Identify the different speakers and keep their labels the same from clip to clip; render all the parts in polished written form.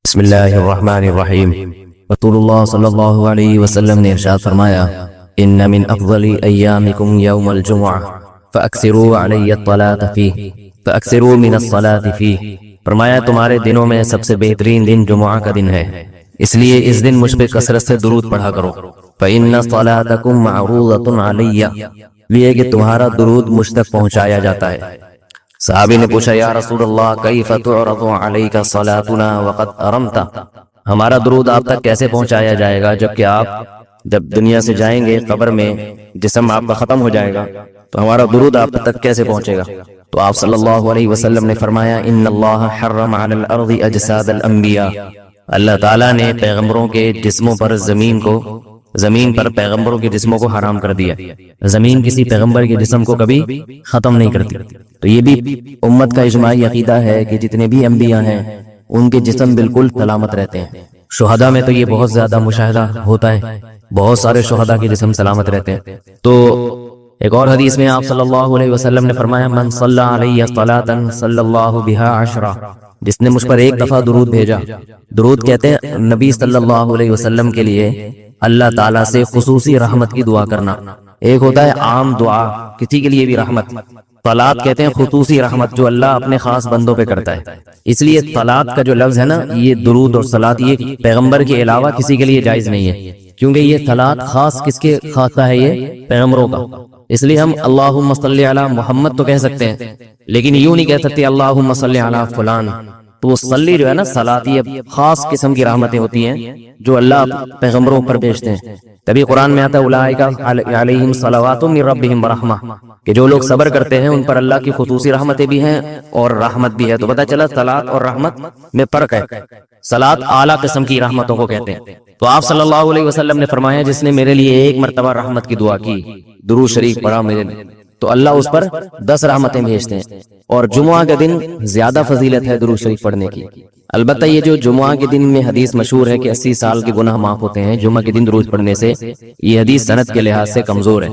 Speaker 1: بسم اللہ الرحمن الرحیم۔ رسول اللہ صلی اللہ علیہ وسلم نے ارشاد فرمایا، ان من افضل ایامکم یوم الجمعہ فاکثروا علی الصلاۃ فیہ فاکثروا من الصلاۃ فیہ۔ فرمایا تمہارے دنوں میں سب سے بہترین دن جمعہ کا دن ہے، اس لیے اس دن مجھ پہ کثرت سے درود پڑھا کرو۔ فإن صلاتکم معروضۃ علی، لیے کہ تمہارا درود مجھ تک پہنچایا جاتا ہے۔ صحابی نے پوچھا، یا رسول اللہ کیف تعرض علیک صلاتنا وقد ارمت، ہمارا درود آپ تک کیسے پہنچایا جائے گا جبکہ آپ جب دنیا سے جائیں گے قبر میں جسم آپ کا ختم ہو جائے گا تو ہمارا درود آپ تک کیسے پہنچے گا؟ تو آپ صلی اللہ علیہ وسلم نے فرمایا، ان اللہ حرم علی الارض اجساد الانبیاء، اللہ تعالیٰ نے پیغمبروں کے جسموں پر زمین پر پیغمبروں کے جسموں کو حرام کر دیا۔ زمین کسی پیغمبر کے جسم کو کبھی ختم نہیں کرتی۔ تو یہ بھی امت کا اجماعی عقیدہ ہے کہ جتنے بھی انبیاء ہیں ان کے جسم بالکل سلامت رہتے ہیں۔ شہداء میں تو یہ بہت زیادہ مشاہدہ ہوتا ہے، بہت سارے شہداء کے جسم سلامت رہتے ہیں۔ تو ایک اور حدیث میں آپ صلی اللہ علیہ وسلم نے فرمایا، من صلی علیہ صلاۃ صلی اللہ بہا عشرہ، جس نے مجھ پر ایک دفعہ درود بھیجا۔ درود کہتے ہیں نبی صلی اللہ علیہ وسلم کے لیے اللہ تعالیٰ سے خصوصی رحمت کی دعا کرنا۔ ایک ہوتا ہے عام دعا، کسی کے لیے بھی رحمت۔ صلاۃ کہتے ہیں خصوصی رحمت جو اللہ اپنے خاص بندوں پہ کرتا ہے۔ اس لیے صلاۃ کا جو لفظ ہے نا، یہ درود اور صلاۃ یہ پیغمبر کے علاوہ کسی کے لیے جائز نہیں ہے، کیونکہ یہ صلاۃ خاص کس کے خاصہ ہے؟ یہ پیغمبروں کا۔ اس لیے ہم اللہم صلی علی محمد تو کہہ سکتے ہیں، لیکن یوں نہیں کہہ سکتے اللہم صلی علی فلان۔ تو وہ صلی جو ہے نا، صلاۃ یہ خاص قسم کی رحمتیں ہوتی ہیں جو اللہ پیغمبروں پر بھیجتے ہیں۔ تبھی قرآن میں آتا ہے اولئک علیہم صلوات من ربہم ورحمہ، کہ جو لوگ صبر کرتے ہیں ان پر اللہ کی خصوصی رحمتیں بھی ہیں اور رحمت بھی ہے۔ تو پتہ چلا صلاۃ اور رحمت میں فرق ہے۔ صلاۃ اعلیٰ قسم کی رحمتوں کو کہتے ہیں۔ تو آپ صلی اللہ علیہ وسلم نے فرمایا، جس نے میرے لیے ایک مرتبہ رحمت کی دعا کی، درود شریف پڑھا میرے لیے، تو اللہ اس پر 10 رحمتیں بھیجتے ہیں۔ اور جمعہ کا دن زیادہ فضیلت ہے درود شریف پڑھنے کی۔ البتہ یہ جو جمعہ کے دن میں حدیث مشہور ہے کہ 80 سال کے گناہ معاف ہوتے ہیں جمعہ کے دن درود پڑھنے سے، یہ حدیث سند کے لحاظ سے کمزور ہے۔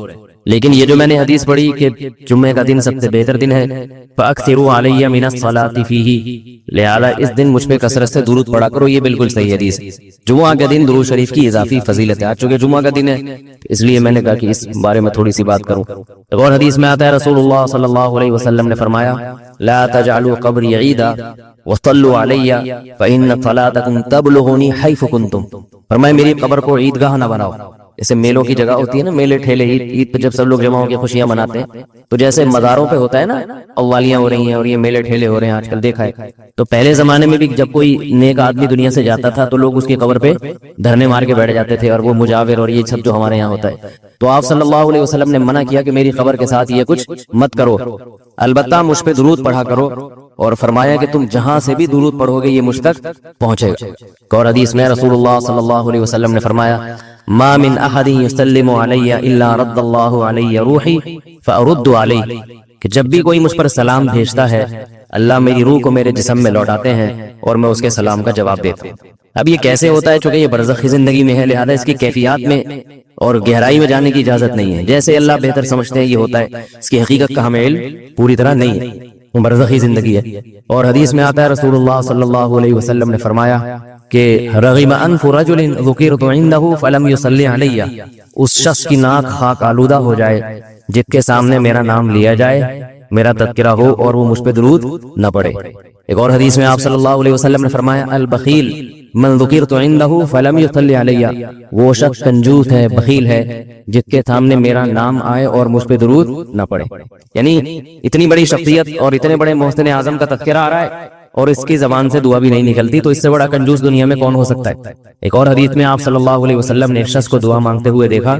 Speaker 1: لیکن یہ جو میں نے حدیث پڑھی کہ جمعہ کا دن سب سے بہتر دن ہے، فَأَكْثِرُوا عَلَيَّ مِنَ الصَّلَاةِ فِيهِ، لہذا اس دن مجھ پہ کثرت سے درود پڑھا کرو، یہ بالکل صحیح حدیث۔ جمعہ کا دن درود شریف کی اضافی فضیلت ہے، چونکہ جمعہ کا دن ہے اس لیے میں نے کہا کہ اس بارے میں تھوڑی سی بات کروں۔ اور حدیث میں آتا ہے رسول اللہ صلی اللہ علیہ وسلم نے فرمایا، لا تجعلوا قبری عیدا وصلوا علی فإن صلاتکم تبلغنی حیث کنتم، فرمایا میری قبر کو عیدگاہ نہ بناؤ۔ جیسے میلوں کی جگہ ہوتی ہے نا، میلے ٹھیلے، عید پہ جب سب لوگ جمع ہو کے خوشیاں مناتے ہیں، تو جیسے مزاروں پہ ہوتا ہے نا، قوالیاں ہو رہی ہیں اور یہ میلے ٹھیلے ہو رہے ہیں آج کل دیکھا ہے۔ تو پہلے زمانے میں بھی جب کوئی نیک آدمی دنیا سے جاتا تھا تو لوگ اس کی قبر پہ دھرنے مار کے بیٹھ جاتے تھے، اور وہ مجاور اور یہ سب جو ہمارے یہاں ہوتا ہے۔ تو آپ صلی اللہ علیہ وسلم نے منع کیا کہ میری قبر کے ساتھ یہ کچھ مت کرو، البتہ مجھ پہ درود پڑھا کرو، اور فرمایا کہ تم جہاں سے بھی درود پڑھو گے یہ مجھ تک پہنچے گا۔ اور حدیث میں رسول اللہ صلی اللہ علیہ وسلم نے فرمایا، ما من احد یسلم علی الا رد اللہ علی روحی فارد علیہ، کہ جب بھی کوئی مجھ پر سلام بھیجتا ہے اللہ میری روح کو میرے جسم میں لوٹاتے ہیں اور میں اس کے سلام کا جواب دیتا ہوں۔ اب یہ کیسے ہوتا ہے؟ چونکہ یہ برزخی زندگی میں ہے، لہذا اس کی کیفیات میں اور گہرائی میں جانے کی اجازت نہیں ہے۔ جیسے اللہ بہتر سمجھتے ہیں یہ ہوتا ہے، اس کی حقیقت کا ہمیں علم پوری طرح نہیں ہے، برزخی زندگی ہے۔ اور حدیث میں آتا ہے رسول اللہ صلی اللہ علیہ وسلم نے فرمایا کہ رغم انف رجل ذکرت عنده فلم يصلي علی، اس شخص کی ناک خاک آلودہ ہو جائے جس کے سامنے میرا نام لیا جائے، میرا تذکرہ ہو اور وہ مجھ پہ درود نہ پڑھے۔ ایک اور حدیث میں آپ صلی اللہ علیہ وسلم نے فرمایا، البخیل من ذکرت عنده فلم يصلي علی، وہ شخص کنجوس ہے، بخیل ہے جس کے سامنے میرا نام آئے اور مجھ پہ درود نہ پڑھے۔ یعنی اتنی بڑی شخصیت اور اتنے بڑے محسن اعظم کا تذکرہ آ رہا ہے اور اس کی زبان سے دعا بھی نہیں نکلتی، تو اس سے بڑا کنجوس دنیا میں کون ہو سکتا ہے؟ ایک اور حدیث میں آپ صلی اللہ علیہ وسلم نے ایک شخص کو دعا مانگتے ہوئے دیکھا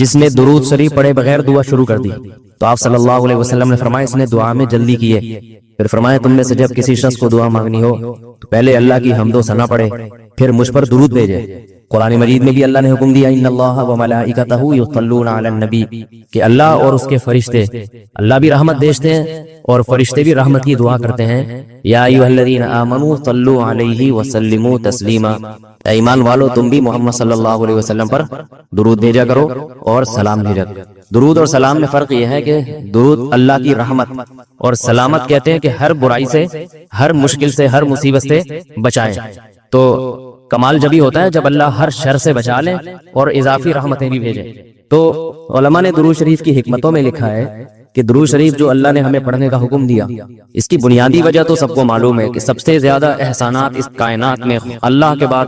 Speaker 1: جس نے درود شریف پڑھے بغیر دعا شروع کر دی، تو آپ صلی اللہ علیہ وسلم نے فرمایا اس نے دعا میں جلدی کی ہے۔ پھر فرمایا تم میں سے جب کسی شخص کو دعا مانگنی ہو تو پہلے اللہ کی حمد و ثنا پڑھے، پھر مجھ پر درود بھیجے۔ قرآن مجید میں بھی اللہ نے حکم دیا، ان اللہ وملائکتہ یصلون علی النبی، کہ اللہ اور اس کے فرشتے، اللہ بھی رحمت بھیجتے ہیں اور فرشتے بھی رحمت کی دعا کرتے ہیں۔ یا ایھا الذین آمنوا صلوا علیہ وسلموا تسلیما، اے ایمان والو تم بھی محمد صلی اللہ علیہ وسلم پر درود بھیجا کرو اور سلام بھیجا کرو۔ درود اور سلام میں فرق یہ ہے کہ درود اللہ کی رحمت اور سلامت کہتے ہیں کہ ہر برائی سے، ہر مشکل سے، ہر مصیبت سے بچائیں۔ تو کمال جبھی ہوتا ہے جب اللہ ہر شر سے بچا لے اور اضافی رحمتیں بھی بھیجے. تو علماء نے درود شریف کی حکمتوں میں لکھا ہے کہ درود شریف جو اللہ نے ہمیں پڑھنے کا حکم دیا، اس کی بنیادی وجہ تو سب کو معلوم ہے کہ سب سے زیادہ احسانات اس کائنات میں اللہ کے بعد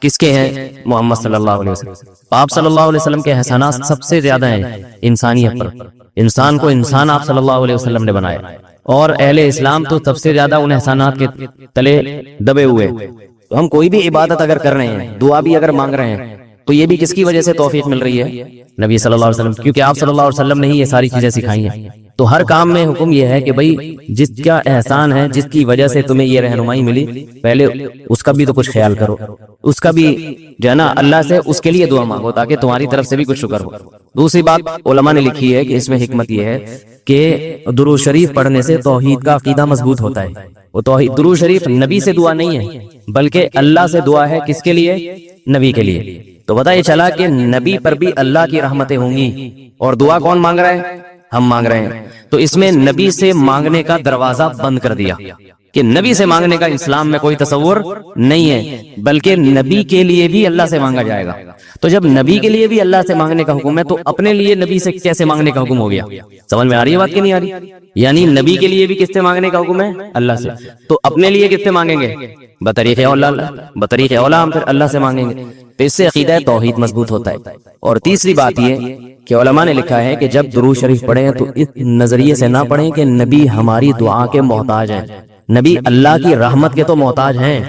Speaker 1: کس کے ہیں؟ محمد صلی اللہ علیہ وسلم. آپ صلی اللہ علیہ وسلم کے احسانات سب سے زیادہ ہیں انسانیت پر. انسان کو انسان آپ صلی اللہ علیہ وسلم نے بنایا، اور اہل اسلام تو سب سے زیادہ ان احسانات کے تلے دبے ہوئے. تو ہم کوئی بھی عبادت اگر کر رہے ہیں، دعا بھی اگر مانگ رہے ہیں، تو یہ بھی کس کی وجہ سے توفیق مل رہی ہے؟ نبی صلی اللہ علیہ وسلم، کیونکہ آپ صلی اللہ علیہ وسلم نے ہی یہ ساری چیزیں سکھائی ہیں. تو ہر کام میں حکم یہ ہے کہ بھئی جس کا احسان ہے، جس کی وجہ سے تمہیں یہ رہنمائی ملی، پہلے اس کا بھی تو کچھ خیال کرو، اس کا بھی جو ہے نا اللہ سے اس کے لیے دعا مانگو تاکہ تمہاری طرف سے بھی کچھ شکر ہو. دوسری بات علماء نے لکھی ہے کہ اس میں حکمت یہ ہے کہ درود شریف پڑھنے سے توحید کا عقیدہ مضبوط ہوتا ہے. وہ توحید، درود شریف نبی سے دعا نہیں ہے بلکہ اللہ سے دعا ہے. کس کے لیے؟ نبی کے لیے. تو پتہ یہ چلا کہ نبی پر بھی اللہ کی رحمتیں ہوں گی، اور دعا کون مانگ رہا ہے؟ ہم مانگ رہے ہیں. تو اس میں نبی سے مانگنے کا دروازہ بند کر دیا کہ نبی سے مانگنے کا اسلام میں کوئی تصور نہیں ہے، بلکہ نبی کے لیے بھی اللہ سے مانگا جائے گا. تو جب نبی کے لیے بھی اللہ سے مانگنے کا حکم ہے تو اپنے لیے نبی سے کیسے مانگنے کا حکم ہو گیا؟ سمجھ میں آ رہی ہے بات کہ نہیں آ رہی؟ یعنی نبی کے لیے بھی کس سے مانگنے کا حکم ہے؟ اللہ سے. تو اپنے لیے کس سے مانگیں گے؟ بطریق اولا ہم پھر اللہ سے مانگیں گے. تو اس سے عقیدہ توحید مضبوط ہوتا ہے. اور تیسری بات یہ کہ علماء نے لکھا ہے کہ جب درود شریف پڑھیں تو اس نظریے سے نہ پڑھیں کہ نبی ہماری دعا کے محتاج ہیں. نبی اللہ کی رحمت کے تو محتاج ہیں،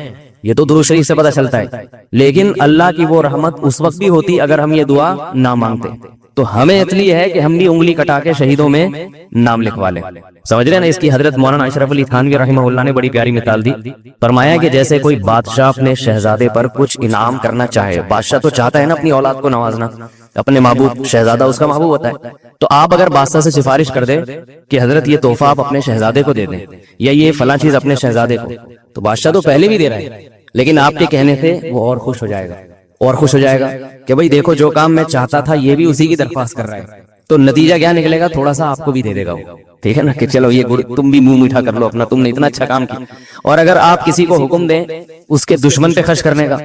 Speaker 1: یہ تو درود شریف سے پتہ چلتا ہے، لیکن اللہ کی وہ رحمت اس وقت بھی ہوتی اگر ہم یہ دعا نہ مانگتے. تو ہمیں اس لیے ہے کہ ہم بھی انگلی کٹا کے شہیدوں میں نام لکھوا لیں. سمجھ رہے ہیں نا؟ اس کی حضرت مولانا اشرف علی تھانوی رحمہ اللہ نے بڑی پیاری مثال دی. فرمایا کہ جیسے کوئی بادشاہ اپنے شہزادے پر کچھ انعام کرنا چاہے، بادشاہ تو چاہتا ہے نا اپنی اولاد کو نوازنا، اپنے محبوب، شہزادہ اس کا محبوب ہوتا ہے. تو آپ اگر بادشاہ سے سفارش کر دیں کہ حضرت یہ تحفہ آپ اپنے شہزادے کو دے دیں، یا یہ فلاں چیز اپنے شہزادے کو، تو بادشاہ تو پہلے بھی دے رہا ہے، لیکن آپ کے کہنے سے وہ اور خوش ہو جائے گا، اور خوش ہو جائے گا کہ بھئی دیکھو جو کام میں چاہتا تھا یہ بھی اسی کی درخواست کر رہا ہے. تو نتیجہ کیا نکلے گا؟ تھوڑا سا آپ کو بھی دے دے گا وہ، ٹھیک ہے نا، کہ چلو یہ تم بھی منہ میٹھا کر لو اپنا، تم نے اتنا اچھا کام کیا. اور اگر آپ کسی کو حکم دیں اس کے دشمن پہ خرچ کرنے کا،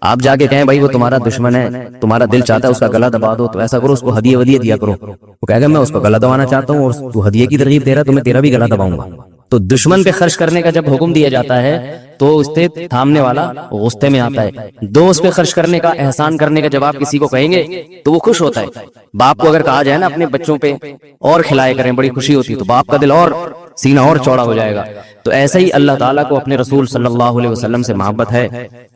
Speaker 1: آپ جا کے کہیں بھائی وہ تمہارا دشمن ہے، تمہارا دل چاہتا ہے اس کا گلا دبا دو، تو ایسا کرو اس کو ہدیے ودیے دیا کرو. وہ کہے گا میں اس کو گلا دبانا چاہتا ہوں اور تو ہدیے کی ترغیب دے رہا تو میں تیرا بھی گلا دباؤں گا. تو دشمن پہ خرچ کرنے کا جب حکم دیا جاتا ہے تو اس سے تھامنے والا غصے میں آتا ہے. دوست پہ خرچ کرنے کا، احسان کرنے کا جب آپ کسی کو کہیں گے تو وہ خوش ہوتا ہے. باپ کو اگر کہا جائے نا اپنے بچوں پہ اور کھلائے کریں، بڑی خوشی ہوتی ہے، تو باپ کا دل اور سینہ اور چوڑا ہو جائے گا. تو ایسا ہی اللہ تعالیٰ کو اپنے رسول صلی اللہ علیہ وسلم سے محبت ہے.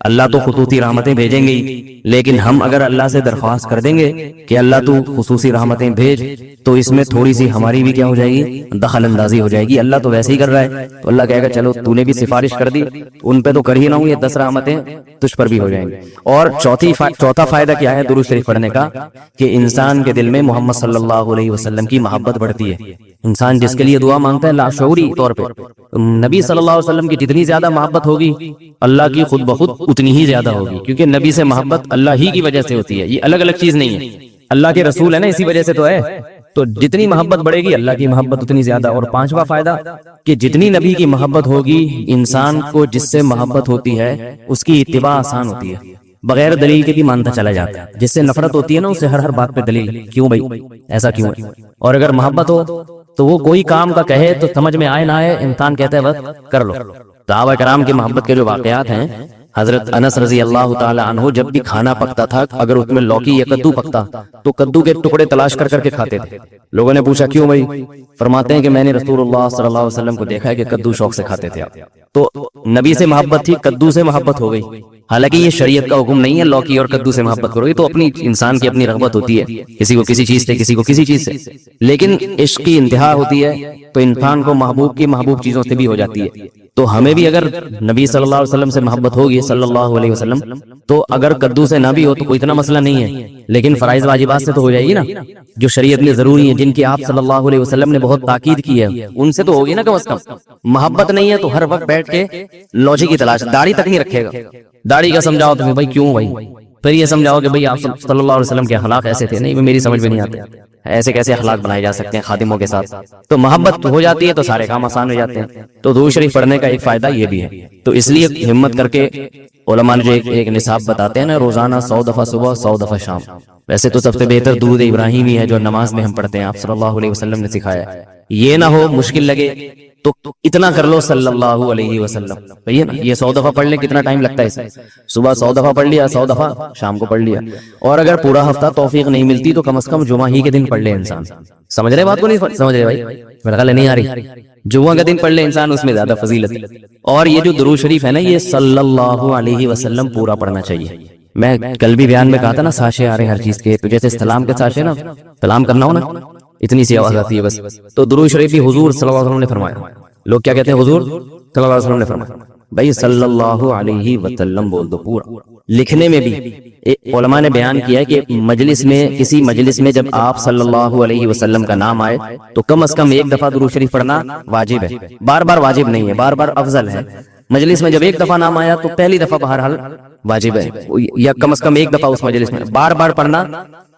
Speaker 1: اللہ تو خصوصی رحمتیں بھیجیں گے، لیکن ہم اگر اللہ سے درخواست کر دیں گے کہ اللہ تو خصوصی رحمتیں بھیج، تو اس میں تھوڑی سی ہماری بھی کیا ہو جائے گی؟ دخل اندازی ہو جائے گی. اللہ تو ویسے ہی کر رہا ہے، تو اللہ کہے گا چلو تو نے بھی سفارش کر دی، ان پہ تو کر ہی نہ ہوں، یہ 10 رحمتیں تجھ پر بھی ہو جائیں گی. اور چوتھا فائدہ کیا ہے درود شریف پڑھنے کا؟ کہ انسان کے دل میں محمد صلی اللہ علیہ وسلم کی محبت بڑھتی ہے. انسان جس کے لیے دعا مانگتا ہے لاشعوری طور پہ نبی صلی اللہ علیہ وسلم کی جتنی زیادہ محبت ہوگی، اللہ کی خود بخود اتنی ہی زیادہ ہوگی، کیونکہ نبی سے محبت اللہ ہی کی وجہ سے ہوتی ہے، یہ الگ الگ چیز نہیں ہے. اللہ کے رسول ہے نا، اسی وجہ سے تو ہے. تو جتنی محبت بڑھے گی اللہ کی محبت اتنی زیادہ. اور پانچواں فائدہ کہ جتنی نبی کی محبت ہوگی، انسان کو جس سے محبت ہوتی ہے اس کی اتباع آسان ہوتی ہے، بغیر دلیل کے بھی مانتا چلا جاتا ہے. جس سے نفرت ہوتی ہے نا، اسے ہر بات پہ دلیل، کیوں بھائی ایسا کیوں ہے. اور اگر محبت ہو تو وہ کوئی کام کا کہے تو سمجھ میں آئے نہ آئے، انسان کہتا ہے بس کر لو. صحابہ کرام کی محبت کے جو واقعات ہیں، حضرت انس رضی اللہ تعالی عنہ جب بھی کھانا پکتا تھا، اگر اس میں لوکی یا کدو پکتا تو کدو کے ٹکڑے تلاش کر کے کھاتے تھے. لوگوں نے پوچھا کیوں بھائی؟ فرماتے ہیں کہ میں نے رسول اللہ صلی اللہ علیہ وسلم کو دیکھا ہے کہ کدو شوق سے کھاتے تھے. تو نبی سے محبت تھی، کدو سے محبت ہو گئی. حالانکہ یہ شریعت کا حکم نہیں ہے لوکی اور کدو سے محبت کرو، یہ تو اپنی انسان کی اپنی رغبت ہوتی ہے، کسی کو کسی چیز سے، کسی کو کسی چیز سے. لیکن عشق کی انتہا ہوتی ہے تو انسان کو محبوب کی محبوب چیزوں سے بھی ہو جاتی ہے. تو ہمیں بھی اگر نبی صلی اللہ علیہ وسلم سے محبت ہوگی صلی اللہ علیہ وسلم، تو اگر کدو سے نہ بھی ہو تو کوئی اتنا مسئلہ نہیں ہے، لیکن فرائض واجبات سے تو ہو جائے گی نا، جو شریعت میں ضروری ہیں، جن کی آپ صلی اللہ علیہ وسلم نے بہت تاکید کی ہے، ان سے تو ہوگی نا کم از کم. محبت نہیں ہے تو ہر وقت بیٹھ کے لاجک کی تلاش، داڑھی تک نہیں رکھے گا. داڑھی کا سمجھاؤ تو بھائی کیوں بھائی، پھر یہ سمجھاؤ کہ بھائی آپ صلی اللہ علیہ وسلم کے اخلاق ایسے تھے، نہیں میری سمجھ میں نہیں آتے، ایسے کیسے اخلاق بنائے جا سکتے ہیں خادموں کے ساتھ. تو محبت ہو جاتی ہے تو سارے کام آسان ہو جاتے ہیں. تو درود شریف پڑھنے کا ایک فائدہ یہ بھی ہے. تو اس لیے ہمت کر کے علماء نے جو ایک نصاب بتاتے ہیں نا، روزانہ 100 دفعہ صبح 100 دفعہ شام. ویسے تو سب سے بہتر درود ابراہیمی ہے جو نماز میں ہم پڑھتے ہیں، آپ صلی اللہ علیہ وسلم نے سکھایا ہے. یہ نہ ہو مشکل لگے تو اتنا کر لو صلی اللہ علیہ وسلم. یہ نا، یہ 100 دفعہ پڑھ لیں، کتنا ٹائم لگتا ہے اسے؟ صبح 100 دفعہ پڑھ لیا، 100 دفعہ شام کو پڑھ لیا. اور اگر پورا ہفتہ توفیق نہیں ملتی تو کم از کم جمعہ ہی کے دن پڑھ لے انسان. سمجھ رہے بات کو؟ نہیں سمجھ رہے بھائی؟ میرا خیال نہیں آ رہی. جمعہ کا دن پڑھ لے انسان، اس میں زیادہ فضیلت. اور یہ جو درود شریف ہے نا، یہ صلی اللہ علیہ وسلم پورا پڑھنا چاہیے. میں کل بھی بیان میں کہا تھا نا، ساشے آ رہے ہیں ہر چیز کے، تو جیسے سلام کے ساشے نا، سلام کرنا ہو نا، اتنی سی آواز آتی ہے بس. تو درود شریف بھی حضور صلی اللہ علیہ وسلم نے فرمایا. لوگ کیا کہتے ہیں؟ حضور صلی اللہ علیہ وسلم نے فرمایا. بھائی صلی اللہ علیہ وسلم بول دو پورا. لکھنے میں بھی علماء نے بیان کیا ہے کہ مجلس میں، کسی مجلس میں جب آپ صلی اللہ علیہ وسلم کا نام آئے تو کم از کم ایک دفعہ درود شریف پڑھنا واجب ہے. بار بار واجب نہیں ہے، بار بار افضل ہے. مجلس میں جب ایک دفعہ نام آیا تو پہلی دفعہ بہرحال واجب ہے، یا کم از کم ایک دفعہ اس مجلس میں. بار بار پڑھنا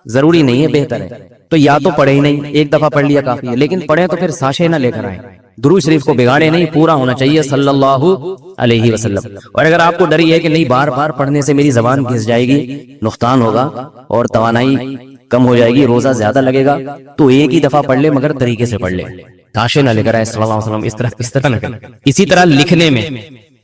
Speaker 1: ضروری نہیں ہے، بہتر ہے. تو یا تو پڑھے ہی نہیں، ایک دفعہ پڑھ لیا کافی ہے، لیکن پڑھیں تو پھر ساشے نہ لے کر آئیں. درود شریف کو بگاڑے نہیں، پورا ہونا چاہیے صلی اللہ علیہ وسلم. اور اگر آپ کو ڈر یہ ہے کہ نہیں بار بار پڑھنے سے میری زبان گھس جائے گی، نقصان ہوگا اور توانائی کم ہو جائے گی، روزہ زیادہ لگے گا، تو ایک ہی دفعہ پڑھ لے، مگر طریقے سے پڑھ لے. تاشے نہ لے کر آئے صلی اللہ علیہ وسلم، اس طرح نہ کریں. اسی طرح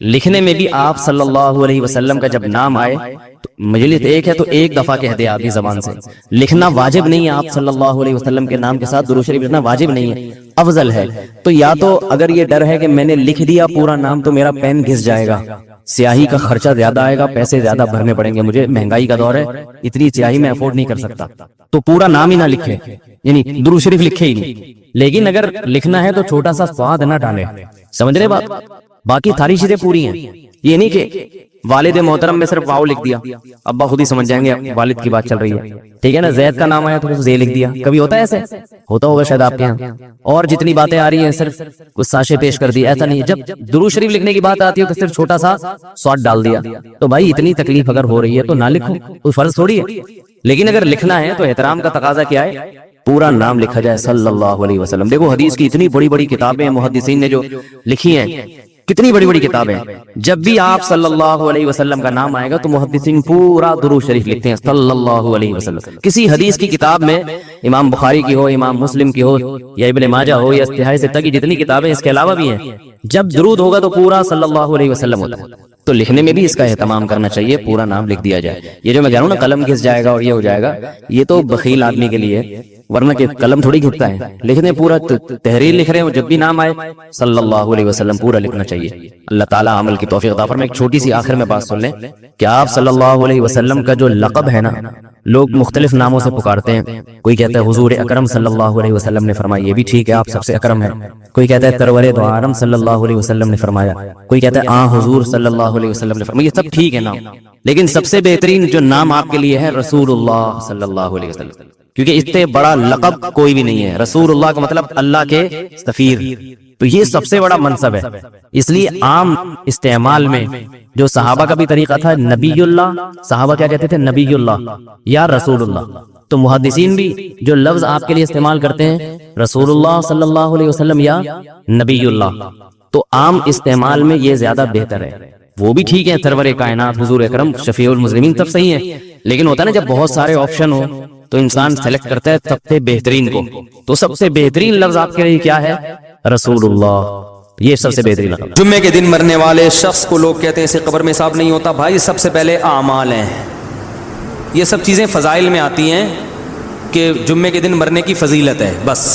Speaker 1: لکھنے میں بھی آپ صلی اللہ علیہ وسلم کا جب نام آئے تو مجلس ایک ہے تو ایک دفعہ کہہ دے آپ کی زبان سے. لکھنا واجب نہیں ہے، آپ صلی اللہ علیہ وسلم کے نام کے ساتھ درود شریف لکھنا واجب نہیں ہے، افضل ہے. تو یا تو اگر یہ ڈر ہے کہ میں نے لکھ دیا پورا نام تو میرا پین گھس جائے گا، سیاہی کا خرچہ زیادہ آئے گا، پیسے زیادہ بھرنے پڑیں گے مجھے، مہنگائی کا دور ہے، اتنی سیاہی میں افورڈ نہیں کر سکتا، تو پورا نام ہی نہ لکھے، یعنی درود شریف لکھے ہی نہیں. لیکن اگر لکھنا ہے تو چھوٹا سا سواد نہ ڈالے. سمجھ رہے بات؟ باقی ساری چیزیں پوری ہیں. یہ نہیں کہ والد محترم میں صرف واو لکھ دیا، ابا خود ہی سمجھ جائیں گے والد کی بات چل رہی ہے، ٹھیک ہے نا. زید کا نام آیا تو زے لکھ دیا. کبھی ہوتا ہے ایسے؟ ہوتا ہوگا شاید آپ کے یہاں. اور جتنی باتیں آ رہی ہیں صرف کچھ ساشے پیش کر دی، ایسا نہیں. جب درود شریف لکھنے کی بات آتی ہے تو صرف چھوٹا سا سواد ڈال دیا. تو بھائی اتنی تکلیف اگر ہو رہی ہے تو نہ لکھو، کوئی فرض تھوڑی ہے. لیکن اگر لکھنا ہے تو احترام کا تقاضا کیا ہے؟ پورا نام لکھا جائے صلی اللہ علیہ وسلم. دیکھو حدیث کی اتنی بڑی بڑی کتابیں محدثین نے جو لکھی ہیں، کتنی بڑی بڑی کتابیں. جب بھی آپ صلی اللہ علیہ وسلم کا نام آئے گا تو محدثین پورا درود شریف لکھتے ہیں صلی اللہ علیہ وسلم. کسی حدیث کی کتاب میں، امام بخاری کی ہو، امام مسلم کی ہو، یا ابن ماجہ ہو، یا استحاہ ستہ کی جتنی کتابیں اس کے علاوہ بھی ہیں، جب درود ہوگا تو پورا صلی اللہ علیہ وسلم ہوتا ہے. تو لکھنے میں بھی اس کا اہتمام کرنا چاہیے، پورا نام لکھ دیا جائے. یہ جو میں کہہ رہا ہوں نا قلم گھس جائے گا اور یہ ہو جائے گا، یہ تو بخیل آدمی کے لیے، ورنہ کہ قلم تھوڑی گھستا ہے. لکھنے پورا تحریر لکھ رہے ہو، جب بھی نام آئے صلی اللہ علیہ وسلم پورا لکھنا چاہیے. اللہ تعالیٰ عمل کی توفیق عطا فرمائے. ایک چھوٹی سی آخر میں بات سن لیں کہ آپ صلی اللہ علیہ وسلم کا جو لقب ہے نا، لوگ مختلف ناموں سے پکارتے ہیں. کوئی کہتا ہے حضور اکرم صلی اللہ علیہ وسلم نے فرمایا، یہ بھی ٹھیک ہے، آپ سب سے اکرم ہیں. کوئی کہتا ہے سرور دو عالم صلی اللہ علیہ وسلم نے فرمایا. کوئی کہتا ہے حضور صلی اللہ علیہ وسلم نے فرمایا. یہ سب ٹھیک ہے نام، لیکن سب سے بہترین جو نام آپ کے لیے ہے رسول اللہ صلی اللہ علیہ وسلم، کیونکہ اس سے بڑا لقب کوئی بھی نہیں ہے. رسول اللہ کا مطلب اللہ کے سفیر، تو یہ سب سے بڑا منصب ہے. اس لیے عام استعمال میں جو صحابہ کا بھی طریقہ تھا، نبی اللہ، صحابہ کیا کہتے تھے؟ نبی اللہ یا رسول اللہ. تو محدثین بھی جو لفظ آپ کے لیے استعمال کرتے ہیں رسول اللہ صلی اللہ علیہ وسلم یا نبی اللہ، تو عام استعمال میں یہ زیادہ بہتر ہے. وہ بھی ٹھیک ہے، سرور کائنات، حضور اکرم، شفیع المذنبین، سب صحیح ہے. لیکن ہوتا ہے نا جب بہت سارے آپشن ہو تو انسان سلیکٹ کرتا ہے سب سے بہترین کو. تو سب سے بہترین لفظ آپ کے لیے کیا ہے؟ رسول اللہ. یہ سب سے بہترین لفظ.
Speaker 2: جمعے کے دن مرنے والے شخص کو لوگ کہتے ہیں اسے قبر میں حساب نہیں ہوتا. بھائی سب سے پہلے اعمال ہیں، یہ سب چیزیں فضائل میں آتی ہیں کہ جمعے کے دن مرنے کی فضیلت ہے بس.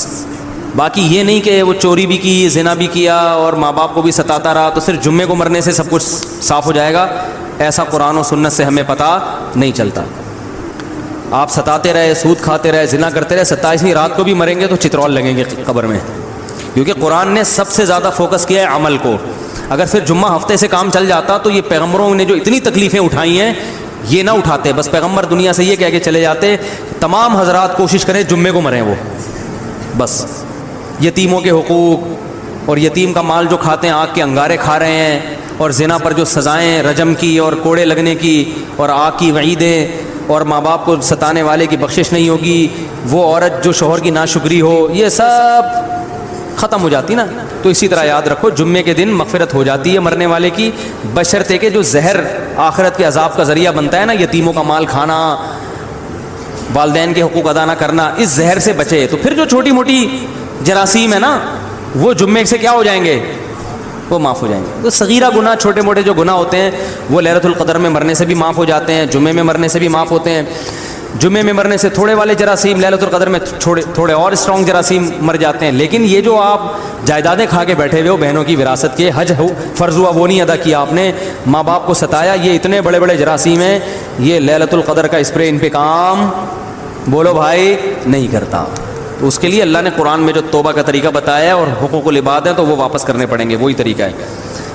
Speaker 2: باقی یہ نہیں کہ وہ چوری بھی کی، زنا بھی کیا اور ماں باپ کو بھی ستاتا رہا تو صرف جمعے کو مرنے سے سب کچھ صاف ہو جائے گا. ایسا قرآن و سنت سے ہمیں پتہ نہیں چلتا. آپ ستاتے رہے، سود کھاتے رہے، زنا کرتے رہے، 27ویں رات کو بھی مریں گے تو چترول لگیں گے قبر میں. کیونکہ قرآن نے سب سے زیادہ فوکس کیا ہے عمل کو. اگر پھر جمعہ ہفتے سے کام چل جاتا تو یہ پیغمبروں نے جو اتنی تکلیفیں اٹھائی ہیں یہ نہ اٹھاتے. بس پیغمبر دنیا سے یہ کہہ کے چلے جاتے تمام حضرات کوشش کریں جمعے کو مریں. وہ بس یتیموں کے حقوق اور یتیم کا مال جو کھاتے ہیں، آگ کے انگارے کھا رہے ہیں، اور زنا پر جو سزائیں رجم کی اور کوڑے لگنے کی اور آگ کی وعیدیں، اور ماں باپ کو ستانے والے کی بخشش نہیں ہوگی، وہ عورت جو شوہر کی ناشکری ہو، یہ سب ختم ہو جاتی نا. تو اسی طرح یاد رکھو جمعے کے دن مغفرت ہو جاتی ہے مرنے والے کی، بشرطے کہ جو زہر آخرت کے عذاب کا ذریعہ بنتا ہے نا، یتیموں کا مال کھانا، والدین کے حقوق ادا نہ کرنا، اس زہر سے بچے. تو پھر جو چھوٹی موٹی جراثیم ہے نا وہ جمعے سے کیا ہو جائیں گے؟ وہ معاف ہو جائیں گے. تو صغیرہ گناہ، چھوٹے موٹے جو گناہ ہوتے ہیں وہ لیلۃ القدر میں مرنے سے بھی معاف ہو جاتے ہیں، جمعے میں مرنے سے بھی معاف ہوتے ہیں. جمعے میں مرنے سے تھوڑے والے جراثیم، لیلۃ القدر میں تھوڑے اور اسٹرانگ جراثیم مر جاتے ہیں. لیکن یہ جو آپ جائیدادیں کھا کے بیٹھے ہوئے ہو بہنوں کی وراثت کے، حج فرض ہوا وہ نہیں ادا کیا آپ نے، ماں باپ کو ستایا، یہ اتنے بڑے بڑے جراثیم ہیں، یہ لیلۃ القدر کا اسپرے ان پہ کام بولو بھائی نہیں کرتا. تو اس کے لیے اللہ نے قرآن میں جو توبہ کا طریقہ بتایا ہے اور حقوق العباد ہے تو وہ واپس کرنے پڑیں گے، وہی طریقہ ہے.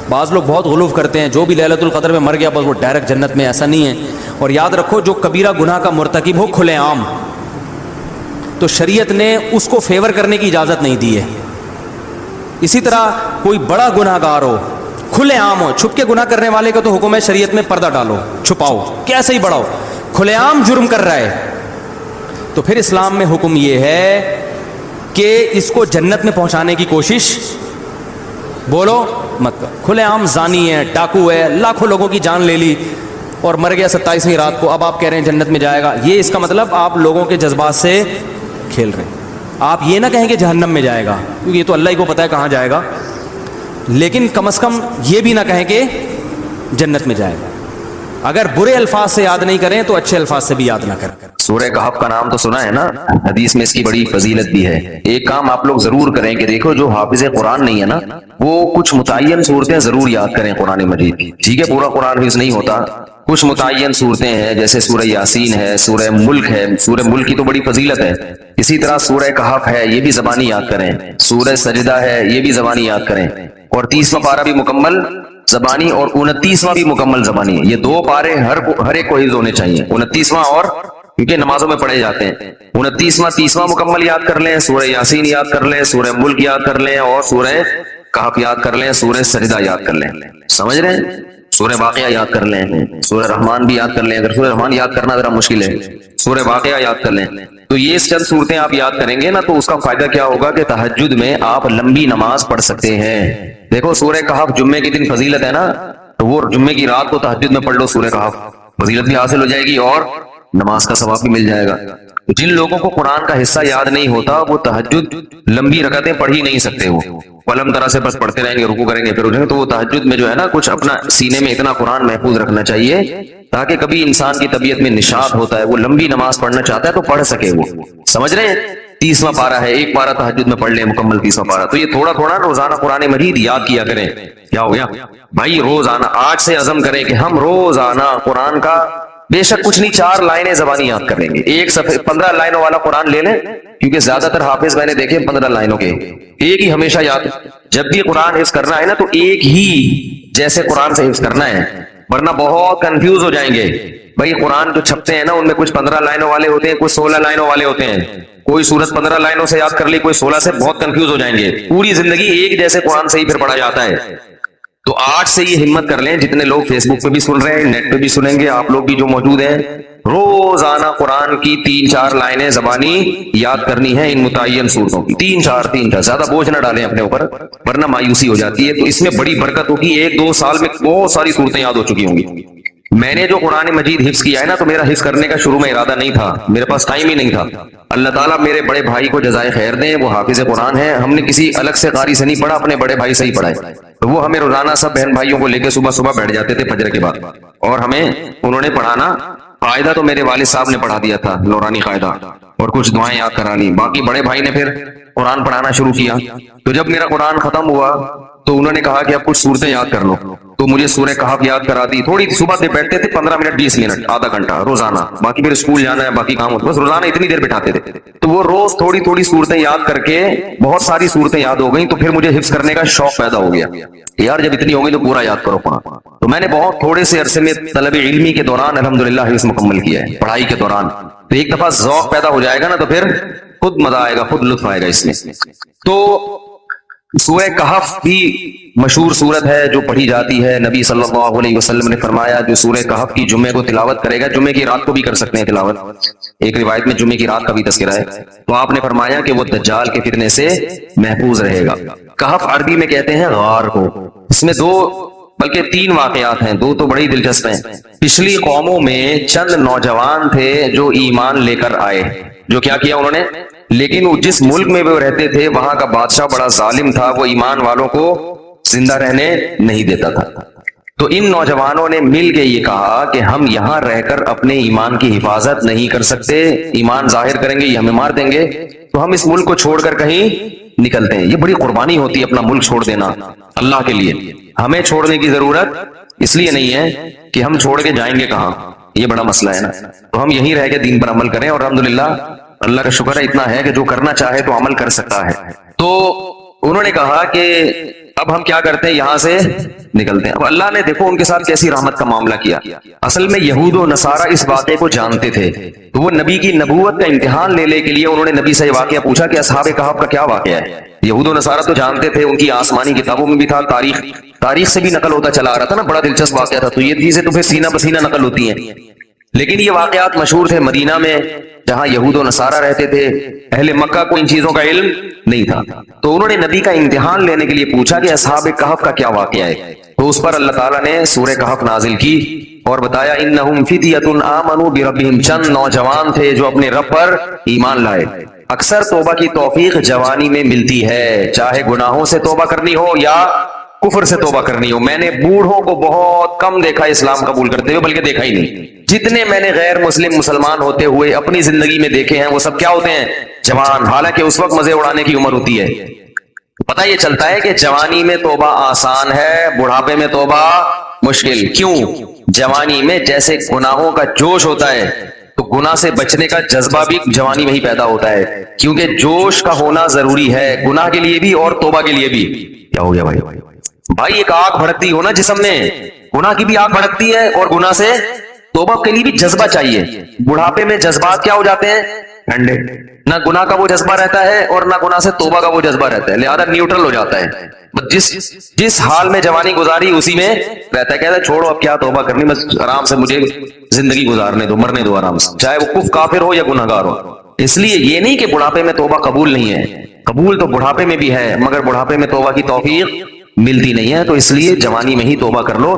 Speaker 2: بعض لوگ بہت غلوف کرتے ہیں، جو بھی لیلۃ القدر میں مر گیا بس وہ ڈائریکٹ جنت میں، ایسا نہیں ہے. اور یاد رکھو جو کبیرہ گناہ کا مرتکب ہو کھلے عام، تو شریعت نے اس کو فیور کرنے کی اجازت نہیں دی ہے. اسی طرح کوئی بڑا گناہ گار ہو، کھلے عام ہو، چھپ کے گناہ کرنے والے کا تو حکم ہے شریعت میں پردہ ڈالو، چھپاؤ، کیسے ہی بڑا ہو، کھلے عام جرم کر رہا ہے، تو پھر اسلام میں حکم یہ ہے کہ اس کو جنت میں پہنچانے کی کوشش بولو مت کرو. کھلے عام زانی ہے، ڈاکو ہے، لاکھوں لوگوں کی جان لے لی اور مر گیا 27ویں رات کو، اب آپ کہہ رہے ہیں جنت میں جائے گا. یہ اس کا مطلب آپ لوگوں کے جذبات سے کھیل رہے ہیں. آپ یہ نہ کہیں کہ جہنم میں جائے گا، کیونکہ یہ تو اللہ ہی کو پتہ ہے کہاں جائے گا، لیکن کم از کم یہ بھی نہ کہیں کہ جنت میں جائے گا. اگر برے الفاظ سے یاد نہیں کریں تو اچھے الفاظ سے بھی یاد نہ کریں.
Speaker 3: سورہ کہف کا نام تو سنا ہے نا، حدیث میں اس کی بڑی فضیلت بھی ہے. ایک کام آپ لوگ ضرور کریں کہ دیکھو جو حافظ قرآن نہیں ہے نا وہ کچھ متعین صورتیں ضرور یاد کریں قرآن مجید کی. ٹھیک ہے، پورا قرآن حفظ نہیں ہوتا، کچھ متعین صورتیں ہیں جیسے سورہ یاسین ہے، سورہ ملک ہے. سورہ ملک کی تو بڑی فضیلت ہے. اسی طرح سورہ کہف ہے، یہ بھی زبانی یاد کریں. سورہ سجدہ ہے، یہ بھی زبانی یاد کریں. اور 30واں پارہ بھی مکمل زبانی اور 29واں بھی مکمل زبانی. یہ 2 پارے ہر ایک کو حفظ ہونے چاہیے، 29واں اور کیونکہ نمازوں میں پڑھے جاتے ہیں. 29واں 30واں مکمل یاد کر لیں، سورہ یاسین یاد کر لیں، سورہ ملک یاد کر لیں اور سورہ کہف یاد کر لیں، سورہ سجدہ یاد کر لیں. سمجھ رہے ہیں؟ سورہ واقعہ یاد کر لیں، سورہ رحمان بھی یاد کر لیں. اگر سورہ رحمان یاد کرنا ذرا مشکل ہے، سورہ واقعہ یاد کر لیں. تو یہ چند صورتیں آپ یاد کریں گے نا تو اس کا فائدہ کیا ہوگا کہ تہجد میں آپ لمبی نماز پڑھ سکتے ہیں. دیکھو سورہ کہف جمعے کے دن فضیلت ہے نا، تو وہ جمعے کی رات کو تہجد میں پڑھ لو سورہ کہف، فضیلت بھی حاصل ہو جائے گی اور نماز کا ثواب بھی مل جائے گا. جن لوگوں کو قرآن کا حصہ یاد نہیں ہوتا وہ تہجد لمبی رکعتیں پڑھ ہی نہیں سکتے. وہ قلم طرح سے بس پڑھتے رہیں گے، رکوع کریں گے پھر اٹھیں گے. تو وہ تہجد میں جو ہے نا کچھ اپنا سینے میں اتنا قرآن محفوظ رکھنا چاہیے تاکہ کبھی انسان کی طبیعت میں نشاط ہوتا ہے، وہ لمبی نماز پڑھنا چاہتا ہے تو پڑھ سکے. وہ سمجھ رہے ہیں؟ 30واں پارہ ہے، ایک پارہ تہجد میں پڑھ لیں مکمل 30واں پارہ. تو یہ تھوڑا تھوڑا روزانہ قرآن مجید یاد کیا کریں. کیا ہو گیا بھائی؟ روزانہ آج سے عزم کریں کہ ہم روزانہ قرآن کا بے شک کچھ نہیں 4 لائنیں زبانی یاد کر لیں گے. ایک صفحے 15 لائنوں والا قرآن لے لیں، کیونکہ زیادہ تر حافظ میں نے دیکھے 15 لائنوں کے. ایک ہی ہمیشہ یاد، جب بھی قرآن حفظ کرنا ہے نا تو ایک ہی جیسے قرآن سے حفظ کرنا ہے، ورنہ بہت کنفیوز ہو جائیں گے. بھائی قرآن جو چھپتے ہیں نا ان میں کچھ 15 لائنوں والے ہوتے ہیں، کچھ 16 لائنوں والے ہوتے ہیں. کوئی سورت 15 لائنوں سے یاد کر لی، کوئی 16 سے، بہت کنفیوز ہو جائیں گے. پوری زندگی ایک جیسے قرآن سے ہی پھر پڑھا جاتا ہے. تو آج سے یہ ہمت کر لیں، جتنے لوگ فیس بک پہ بھی سن رہے ہیں، نیٹ پہ بھی سنیں گے، آپ لوگ بھی جو موجود ہیں، روزانہ قرآن کی 3-4 لائنیں زبانی یاد کرنی ہے ان متعین صورتوں کی. 3-4 زیادہ بوجھ نہ ڈالیں اپنے اوپر ورنہ مایوسی ہو جاتی ہے. تو اس میں بڑی برکت ہوگی. 1-2 سال میں بہت ساری صورتیں یاد ہو چکی ہوں گی. میں نے جو قرآن مجید حفظ کیا ہے نا تو میرا حفظ کرنے کا شروع میں ارادہ نہیں تھا، میرے پاس ٹائم ہی نہیں تھا. اللہ تعالیٰ میرے بڑے بھائی کو جزائے خیر دیں، وہ حافظ قرآن ہیں. ہم نے کسی الگ سے قاری سے نہیں پڑھا، اپنے بڑے بھائی سے ہی پڑھا ہے. تو وہ ہمیں روزانہ سب بہن بھائیوں کو لے کے صبح بیٹھ جاتے تھے فجر کے بعد، اور ہمیں انہوں نے پڑھانا. قاعدہ تو میرے والد صاحب نے پڑھا دیا تھا، نورانی قاعدہ، اور کچھ دعائیں یاد کرا لی. باقی بڑے بھائی نے پھر قرآن پڑھانا شروع کیا. تو جب میرا قرآن ختم ہوا تو انہوں نے کہا کہ اب کچھ صورتیں یاد کر لو. تو مجھے سورہ کہف یاد کرا دی. تھوڑی صبح سے بیٹھتے تھے 15 منٹ 20 منٹ آدھا گھنٹہ روزانہ، باقی پھر اسکول جانا ہے باقی کام ہوتا ہے، بس روزانہ اتنی دیر بٹھاتے تھے. تو وہ روز تھوڑی تھوڑی صورتیں یاد کر کے بہت ساری صورتیں یاد ہو گئیں. تو پھر مجھے حفظ کرنے کا شوق پیدا ہو گیا، یار جب اتنی ہو گئی تو پورا یاد کرو قرآن. تو میں نے بہت تھوڑے سے عرصے میں طلب علمی کے دوران الحمدللہ حفظ مکمل کیا ہے، پڑھائی کے دوران. تو ایک دفعہ ذوق پیدا ہو جائے گا نا تو پھر خود مزہ آئے گا، خود لطف آئے گا اس میں. تو سورہ کہف بھی مشہور سورت ہے جو پڑھی جاتی ہے. نبی صلی اللہ علیہ وسلم نے فرمایا جو سورہ کہف کی جمعے کو تلاوت کرے گا, جمعے کی رات کو بھی کر سکتے ہیں تلاوت, ایک روایت میں جمعے کی رات کا بھی تذکرہ ہے, تو آپ نے فرمایا کہ وہ دجال کے فتنے سے محفوظ رہے گا. کہف عربی میں کہتے ہیں غار کو. اس میں دو بلکہ تین واقعات ہیں, دو تو بڑی دلچسپ ہیں. پچھلی قوموں میں چند نوجوان تھے جو ایمان لے کر آئے, جو کیا کیا انہوں نے, لیکن وہ جس ملک میں وہ رہتے تھے وہاں کا بادشاہ بڑا ظالم تھا, وہ ایمان والوں کو زندہ رہنے نہیں دیتا تھا. تو ان نوجوانوں نے مل کے یہ کہا کہ ہم یہاں رہ کر اپنے ایمان کی حفاظت نہیں کر سکتے, ایمان ظاہر کریں گے یہ ہمیں مار دیں گے, تو ہم اس ملک کو چھوڑ کر کہیں نکلتے ہیں. یہ بڑی قربانی ہوتی ہے اپنا ملک چھوڑ دینا اللہ کے لیے. ہمیں چھوڑنے کی ضرورت اس لیے نہیں ہے کہ ہم چھوڑ کے جائیں گے کہاں, یہ بڑا مسئلہ ہے نا. تو ہم یہیں رہ کے دین پر عمل کریں, اور الحمدللہ اللہ کا شکر ہے اتنا ہے کہ جو کرنا چاہے تو عمل کر سکتا ہے. تو انہوں نے کہا کہ اب ہم کیا کرتے ہیں, یہاں سے نکلتے ہیں. اب اللہ نے دیکھو ان کے ساتھ کیسی رحمت کا معاملہ کیا. اصل میں یہود و نصارہ اس واقعے کو جانتے تھے, تو وہ نبی کی نبوت کا امتحان لینے کے لیے انہوں نے نبی سے یہ واقعہ پوچھا کہ اصحاب کہف کا کیا واقعہ ہے. یہود و نصارہ تو جانتے تھے, ان کی آسمانی کتابوں میں بھی تھا, تاریخ سے بھی نقل ہوتا چلا آ رہا تھا نا, بڑا دلچسپ واقعہ تھا. تو یہ چیزیں تو پھر سینہ بسینہ نقل ہوتی ہیں, لیکن یہ واقعات مشہور تھے مدینہ میں جہاں یہود و نصارہ رہتے تھے. اہل مکہ کو ان چیزوں کا علم نہیں تھا, تو انہوں نے نبی کا امتحان لینے کے لیے پوچھا کہ اصحاب کہف کا کیا واقعہ ہے. تو اس پر اللہ تعالیٰ نے سورہ کہف نازل کی اور بتایا انہم فدیۃ آمنوا بربہم, چند نوجوان تھے جو اپنے رب پر ایمان لائے. اکثر توبہ کی توفیق جوانی میں ملتی ہے, چاہے گناہوں سے توبہ کرنی ہو یا کفر سے توبہ کرنی ہو. میں نے بوڑھوں کو بہت کم دیکھا اسلام قبول کرتے ہوئے, بلکہ دیکھا ہی نہیں. جتنے میں نے غیر مسلم مسلمان ہوتے ہوئے اپنی زندگی میں دیکھے ہیں وہ سب کیا ہوتے ہیں, جوان. حالانکہ اس وقت مزے اڑانے کی عمر ہوتی ہے. پتہ یہ چلتا ہے کہ جوانی میں توبہ آسان ہے, بڑھاپے میں توبہ مشکل. کیوں؟ جوانی میں جیسے گناہوں کا جوش ہوتا ہے تو گناہ سے بچنے کا جذبہ بھی جوانی میں ہی پیدا ہوتا ہے, کیونکہ جوش کا ہونا ضروری ہے گناہ کے لیے بھی اور توبہ کے لیے بھی. کیا ہو گیا بھائی ایک آگ بھڑکتی ہو نا جسم میں, گناہ کی بھی آگ بھڑکتی ہے اور گناہ سے توبہ کے لیے بھی جذبہ چاہیے. بڑھاپے میں جذبات کیا ہو جاتے ہیں, ٹھنڈے. نہ گناہ کا وہ جذبہ رہتا ہے اور نہ گناہ سے توبہ کا وہ جذبہ رہتا ہے, لہذا نیوٹرل ہو جاتا ہے. جس حال میں جوانی گزاری اسی میں رہتا ہے, کہتا ہے چھوڑو اب کیا توبہ کرنی, بس آرام سے مجھے زندگی گزارنے دو, مرنے دو آرام سے, چاہے وہ کفر کافر ہو یا گنہگار ہو. اس لیے یہ نہیں کہ بڑھاپے میں توبہ قبول نہیں ہے, قبول تو بڑھاپے میں بھی ہے, مگر بڑھاپے میں توبہ کی توفیق ملتی نہیں ہے. تو اس لیے جوانی میں ہی توبہ کر لو,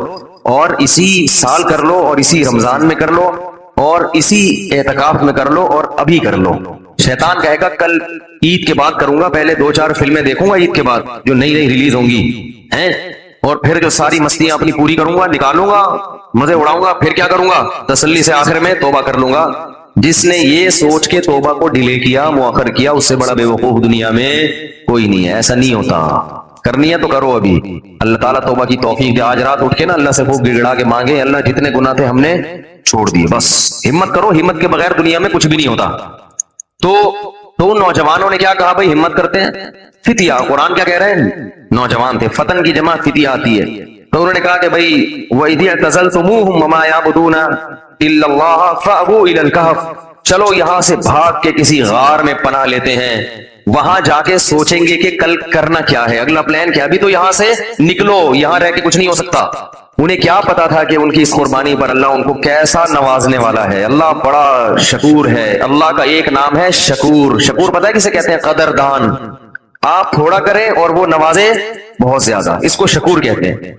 Speaker 3: اور اسی سال کر لو, اور اسی رمضان میں کر لو, اور اسی اعتکاف میں کر لو, اور ابھی کر لو. شیطان کہے گا کل عید کے بعد کروں گا, پہلے 2-4 فلمیں دیکھوں گا عید کے بعد جو نئی ریلیز ہوں گی ہیں, اور پھر جو ساری مستیاں اپنی پوری کروں گا, نکالوں گا, مزے اڑاؤں گا, پھر کیا کروں گا, تسلی سے آخر میں توبہ کر لوں گا. جس نے یہ سوچ کے توبہ کو ڈیلے کیا, مؤخر کیا, اس سے بڑا بے وقوف دنیا میں کوئی نہیں ہے. ایسا نہیں ہوتا, کرنی ہے تو کرو ابھی. اللہ تعالیٰ توبہ کی توفیق دے. آج رات اٹھ کے نا اللہ سے خوب گڑگڑا کے مانگے, اللہ جتنے گناہ تھے ہم نے چھوڑ دیے, بس ہمت کرو, ہمت کے بغیر دنیا میں کچھ بھی نہیں ہوتا. تو نوجوانوں نے کیا کہا, بھائی ہمت کرتے ہیں. فتیہ, قرآن کیا کہہ رہے ہیں, نوجوان تھے. فتن کی جمع فتیہ آتی ہے. تو انہوں نے کہا کہ بھائی وَإِذِ اعْتَزَلْتُمُوهُمْ وَمَا يَعْبُدُونَ إِلَّا اللَّهَ فَأْوُوا إِلَى الْكَهْفِ, چلو یہاں سے بھاگ کے کسی غار میں پناہ لیتے ہیں, وہاں جا کے سوچیں گے کہ کل کرنا کیا ہے, اگلا پلان کیا. ابھی تو یہاں سے نکلو, یہاں رہ کے کچھ نہیں ہو سکتا. انہیں کیا پتا تھا کہ ان کی اس قربانی پر اللہ ان کو کیسا نوازنے والا ہے. اللہ بڑا شکور ہے. اللہ کا ایک نام ہے شکور. شکور پتہ ہے کسے کہتے ہیں, قدردان. آپ تھوڑا کریں اور وہ نوازے بہت زیادہ, اس کو شکور کہتے ہیں.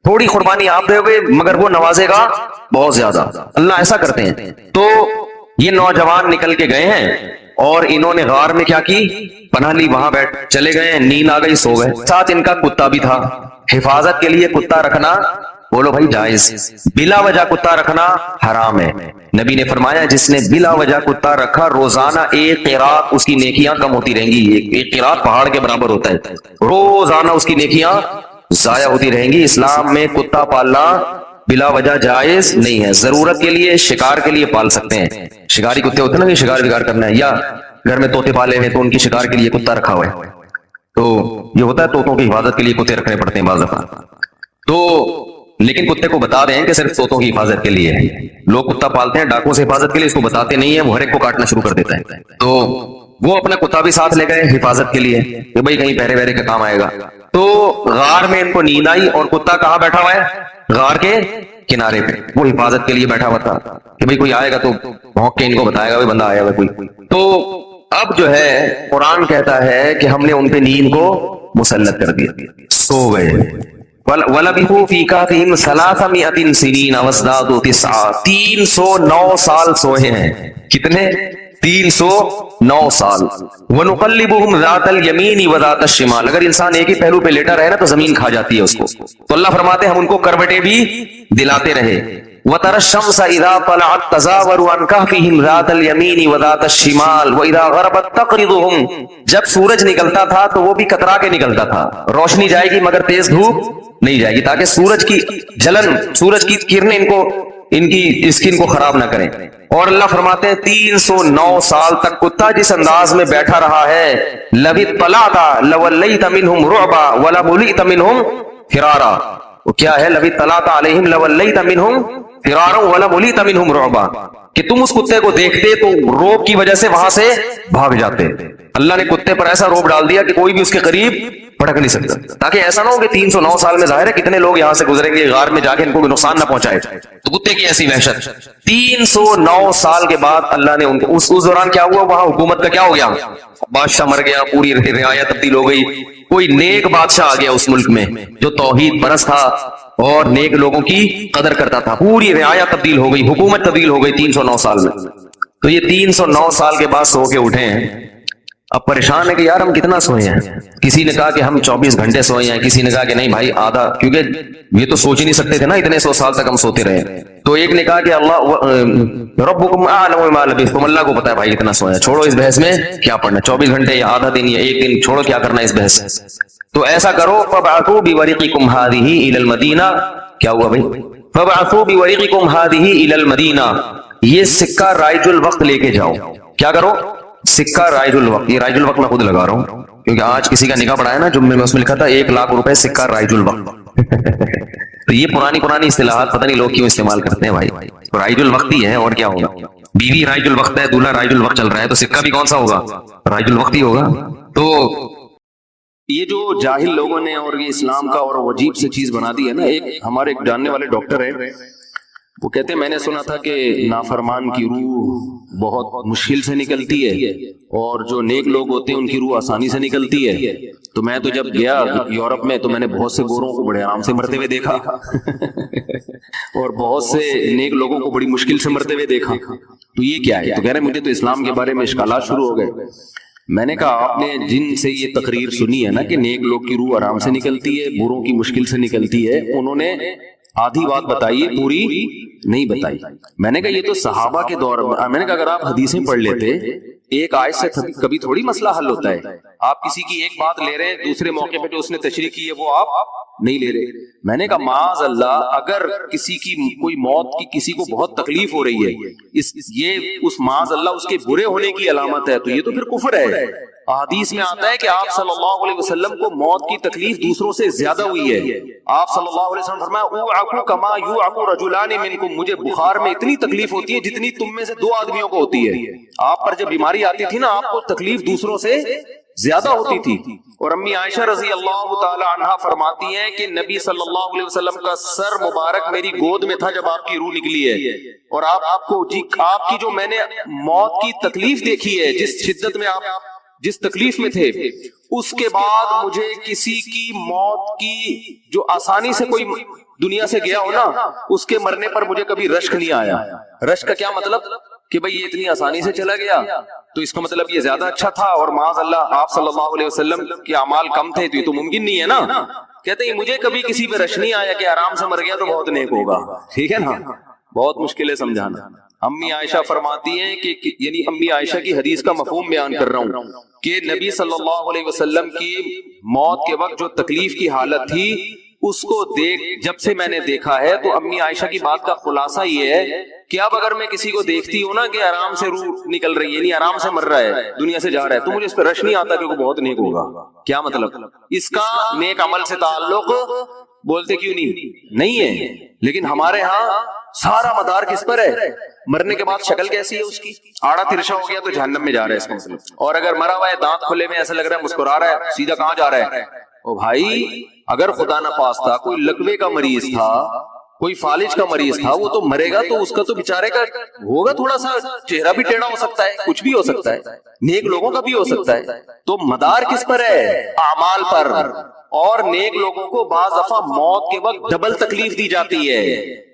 Speaker 3: تھوڑی قربانی آپ دے گے مگر وہ نوازے گا بہت زیادہ. اللہ ایسا کرتے ہیں. تو یہ نوجوان نکل کے گئے ہیں اور انہوں نے غار میں کیا کی, پناہ لی, وہاں بیٹھ چلے گئے, نیند آ گئی, سو گئے. ساتھ ان کا کتا بھی تھا. حفاظت کے لیے کتا رکھنا بولو بھائی جائز, بلا وجہ کتا رکھنا حرام ہے. نبی نے فرمایا جس نے بلا وجہ کتا رکھا روزانہ ایک قرات اس کی نیکیاں کم ہوتی رہیں گی. ایک قرات پہاڑ کے برابر ہوتا ہے, روزانہ اس کی نیکیاں ضائع ہوتی رہیں گی. اسلام میں کتا پالنا بلا وجہ جائز نہیں ہے. ضرورت کے لیے, شکار کے لیے پال سکتے ہیں. شکاری کتے ہوتے ہیں نا کہ شکار وکار کرنا ہے, یا گھر میں طوطے پالے ہوئے تو ان کی شکار کے لیے کتا رکھا ہوا ہے. تو یہ ہوتا ہے طوطوں کی حفاظت کے لیے کتے رکھنے پڑتے ہیں بعض دفعہ. تو لیکن کتے کو بتا دیں کہ صرف طوطوں کی حفاظت کے لیے ہے. لوگ کتا پالتے ہیں ڈاکوں سے حفاظت کے لیے, اس کو بتاتے نہیں ہے, وہ ہر ایک کو کاٹنا شروع کر دیتا ہے. تو وہ اپنا کتا بھی ساتھ لے گئے حفاظت کے لیے کہ بھائی کہیں پہرے وہرے کا کام آئے گا. تو غار میں ان کو نیند آئی اور کتا کہاں بیٹھا ہوا ہے؟ غار کے کنارے پہ. وہ حفاظت کے لیے بیٹھا ہوا تھا کہ بھائی کوئی آئے گا تو بھونک کے ان کو بتائے گا بھائی بندہ آیا ہوا کوئی. تو اب جو ہے قرآن کہتا ہے کہ ہم نے ان پہ نیند کو مسلط کر دیا, سو گئے. وَلَبِثُوا فِي كَهْفِهِمْ 300 سِنِينَ وَازْدَادُوا 9 309 سال سوئے ہیں. کتنے؟ 309 سال. وَنُقَلِّبُهُمْ ذَاتَ الْيَمِينِ وَذَاتَ الشِّمَالِ. اگر انسان ایک ہی پہلو پہ لیٹا رہے نا تو زمین کھا جاتی ہے اس کو. تو اللہ فرماتے ہیں ہم ان کو کروٹیں بھی دلاتے رہے. وَتَرَى الشَّمْسَ إِذَا طَلَعَتْ تَزَاوَرُ عَنْ كَهْفِهِمْ ذَاتَ الْيَمِينِ وَذَاتَ الشِّمَالِ وَإِذَا غَرَبَتْ تَقْرِضُهُمْ. جب سورج نکلتا تھا تو وہ بھی کترا کے نکلتا تھا. روشنی جائے گی مگر تیز دھوپ نہیں جائے گی تاکہ سورج کی جلن, سورج کی کرنیں ان کی اسکن کو خراب نہ کریں. اور اللہ فرماتے ہیں 309 سال تک کتا جس انداز میں بیٹھا رہا ہے, لَوِطَّلَعْتَ لَوَلَّيْتَ مِنْهُمْ رُعْبًا وَلَمُلِئْتَ مِنْهُمْ فِرَارًا. وہ کیا ہے؟ لَوِطَّلَعْتَ عَلَيْهِمْ لَوَلَّيْتَ مِنْهُمْ فِرَارًا وَلَمُلِئْتَ مِنْهُمْ رُعْبًا. کہ تم اس کتے کو دیکھتے تو روب کی وجہ سے وہاں سے بھاگ جاتے. اللہ نے کتے پر ایسا روب ڈال دیا کہ کوئی بھی اس کے قریب بھڑک نہیں سکتا, تاکہ ایسا نہ ہو کہ 309 سال میں ظاہر ہے کتنے لوگ یہاں سے گزریں گے, غار میں جا کے ان کو نقصان نہ پہنچائے. تو کتے کی ایسی وحشت. 309 سال کے بعد اللہ نے ان کو اس دوران کیا ہوا, وہاں حکومت کا کیا ہو گیا, بادشاہ مر گیا, پوری رعایا تبدیل ہو گئی. کوئی نیک بادشاہ آ گیا اس ملک میں جو توحید پرست تھا اور نیک لوگوں کی قدر کرتا تھا. پوری رعایا تبدیل ہو گئی, حکومت تبدیل ہو گئی 309 سال میں. تو یہ 309 سال کے بعد سو کے اٹھے ہیں. اب پریشان ہے کہ یار ہم کتنا سوئے ہیں. کسی نے کہا کہ ہم 24 گھنٹے سوئے ہیں, کسی نے کہا کہ نہیں بھائی آدھا, کیونکہ یہ تو سوچ ہی نہیں سکتے تھے نا اتنے 100 سال تک ہم سوتے رہے. تو ایک نے کہا کہ اللہ ربکم اعلم بما لبثتم, اللہ کو پتا ہے بھائی کتنا سوئے ہیں, چھوڑو اس بحث میں کیا پڑھنا, 24 گھنٹے یا آدھا دن یا ایک دن, چھوڑو کیا کرنا اس بحث. تو ایسا کرو فبعثوا بورقکم هذه الى المدینہ. کیا ہوا بھائی؟ فبعثوا بورقکم هذه الى المدینہ. یہ سکہ رائج الوقت لے کے جاؤ. کیا کرو؟ سکہ رائج الوقت. یہ رائج الوقت میں خود لگا رہا ہوں کیونکہ آج کسی کا نکاح پڑا ہے نا جمعے میں, اس میں لکھا تھا 1 لاکھ روپے سکہ رائج الوقت. تو یہ پرانی اصطلاحات پتہ نہیں لوگ کیوں استعمال کرتے ہیں بھائی. رائج الوقت ہی ہے اور کیا ہوگا. بیوی رائج الوقت ہے, دولہا رائج الوقت چل رہا ہے, تو سکہ بھی کون سا ہوگا؟ رائج الوقت ہی ہوگا. تو یہ جو جاہل لوگوں نے اور یہ اسلام کا اور عجیب سے چیز بنا دی ہے نا. ایک ہمارے ایک جاننے والے ڈاکٹر ہیں, وہ کہتے ہیں میں نے سنا تھا کہ نافرمان کی روح بہت مشکل سے نکلتی ہے اور جو نیک لوگ ہوتے ہیں ان کی روح آسانی سے نکلتی ہے. تو میں تو جب گیا یورپ میں تو میں نے بہت سے گوروں کو بڑے آرام سے مرتے ہوئے دیکھا اور بہت سے نیک لوگوں کو بڑی مشکل سے مرتے ہوئے دیکھا. تو یہ کیا ہے؟ تو کہہ رہے مجھے تو اسلام کے بارے میں اشکالات شروع ہو گئے. میں نے کہا آپ نے جن سے یہ تقریر سنی ہے نا کہ نیک لوگ کی روح آرام سے نکلتی ہے, بروں کی مشکل سے نکلتی ہے, انہوں نے آدھی بات بتائی ہے, پوری نہیں بتائی. میں نے کہا یہ تو صحابہ کے دور میں نے کہا اگر آپ حدیثیں پڑھ لیتے, ایک آیت سے کبھی تھوڑی مسئلہ حل ہوتا ہے. آپ کسی کی ایک بات لے رہے ہیں, دوسرے موقع پہ جو اس نے تشریح کی ہے وہ آپ نہیں لے رہے. میں نے کہا معاذ اللہ, اگر کسی کی کوئی موت کی کسی کو بہت تکلیف ہو رہی ہے, یہ اس معاذ اللہ اس کے برے ہونے کی علامت ہے, تو یہ تو پھر کفر ہے. حدیث میں آتا ہے کہ آپ صلی اللہ علیہ وسلم کو موت کی تکلیف دوسروں سے زیادہ ہوئی ہے. آپ صلی اللہ علیہ وسلم فرمایا اوعکو کما یوعکو رجلان منکم, مجھے بخار میں اتنی تکلیف ہوتی ہے جتنی تم میں سے 2 آدمیوں کو ہوتی ہے. آپ پر جب بیماری آتی تھی نا آپ کو تکلیف دوسروں سے زیادہ ہوتی تھی. اور امی عائشہ رضی اللہ تعالی عنہا فرماتی ہیں کہ نبی صلی اللہ علیہ وسلم کا سر مبارک میری گود میں تھا جب آپ کی روح نکلی ہے, اور آپ کو آپ کی جو میں نے موت کی تکلیف دیکھی ہے, جس شدت میں آپ جس تکلیف میں تھے, اس کے بعد مجھے کسی کی موت کی جو آسانی سے کوئی دنیا سے گیا ہو نا, اس کے مرنے پر مجھے کبھی رشک نہیں آیا. رشک کا کیا مطلب کہ بھئی یہ اتنی آسانی سے چلا گیا تو اس کا مطلب یہ زیادہ اچھا تھا, اور معاذ اللہ آپ صلی اللہ علیہ وسلم کے اعمال کم تھے, تو یہ تو ممکن نہیں ہے نا. کہتے ہیں مجھے کبھی کسی پہ رشک نہیں آیا کہ آرام سے مر گیا تو بہت نیک ہوگا. ٹھیک ہے نا, بہت مشکل ہے سمجھانا. امی عائشہ فرماتی ہیں کہ یعنی امی عائشہ کی حدیث کا مفہوم بیان کر رہا ہوں کہ نبی صلی اللہ علیہ وسلم کی موت کے وقت جو تکلیف کی حالت تھی اس کو جب سے میں نے دیکھا ہے, تو امی عائشہ کی بات کا خلاصہ یہ ہے کہ اب اگر میں کسی کو دیکھتی ہوں نا کہ آرام سے روح نکل رہی ہے, یعنی آرام سے مر رہا ہے, دنیا سے جا رہا ہے, تو مجھے اس پہ رش نہیں آتا کہ وہ بہت نیک ہوگا. کیا مطلب؟ اس کا نیک عمل سے تعلق بولتے کیوں نہیں ہے, لیکن ہمارے ہاں سارا مدار کس پر ہے؟ مرنے کے بعد شکل کیسی ہے اس کی؟ آڑا ترشا ہو گیا تو جہنم میں جا رہا ہے اس کا مطلب. اور اگر مرا ہوا ہے دانت کھلے میں ایسا لگ رہا ہے مسکرا رہا ہے, سیدھا کہاں جا رہا ہے؟ او بھائی اگر خدا نخواستہ کوئی لکوے کا مریض تھا, کوئی فالج کا مریض تھا, وہ تو مرے گا تو اس کا تو بیچارے کا ہوگا تھوڑا سا چہرہ بھی ٹیڑھا ہو سکتا ہے, کچھ بھی ہو سکتا ہے, نیک لوگوں کا بھی ہو سکتا ہے. تو مدار کس پر ہے؟ اعمال پر. اور نیک لوگوں کو بعض دفعہ موت کے وقت ڈبل تکلیف دی جاتی ہے.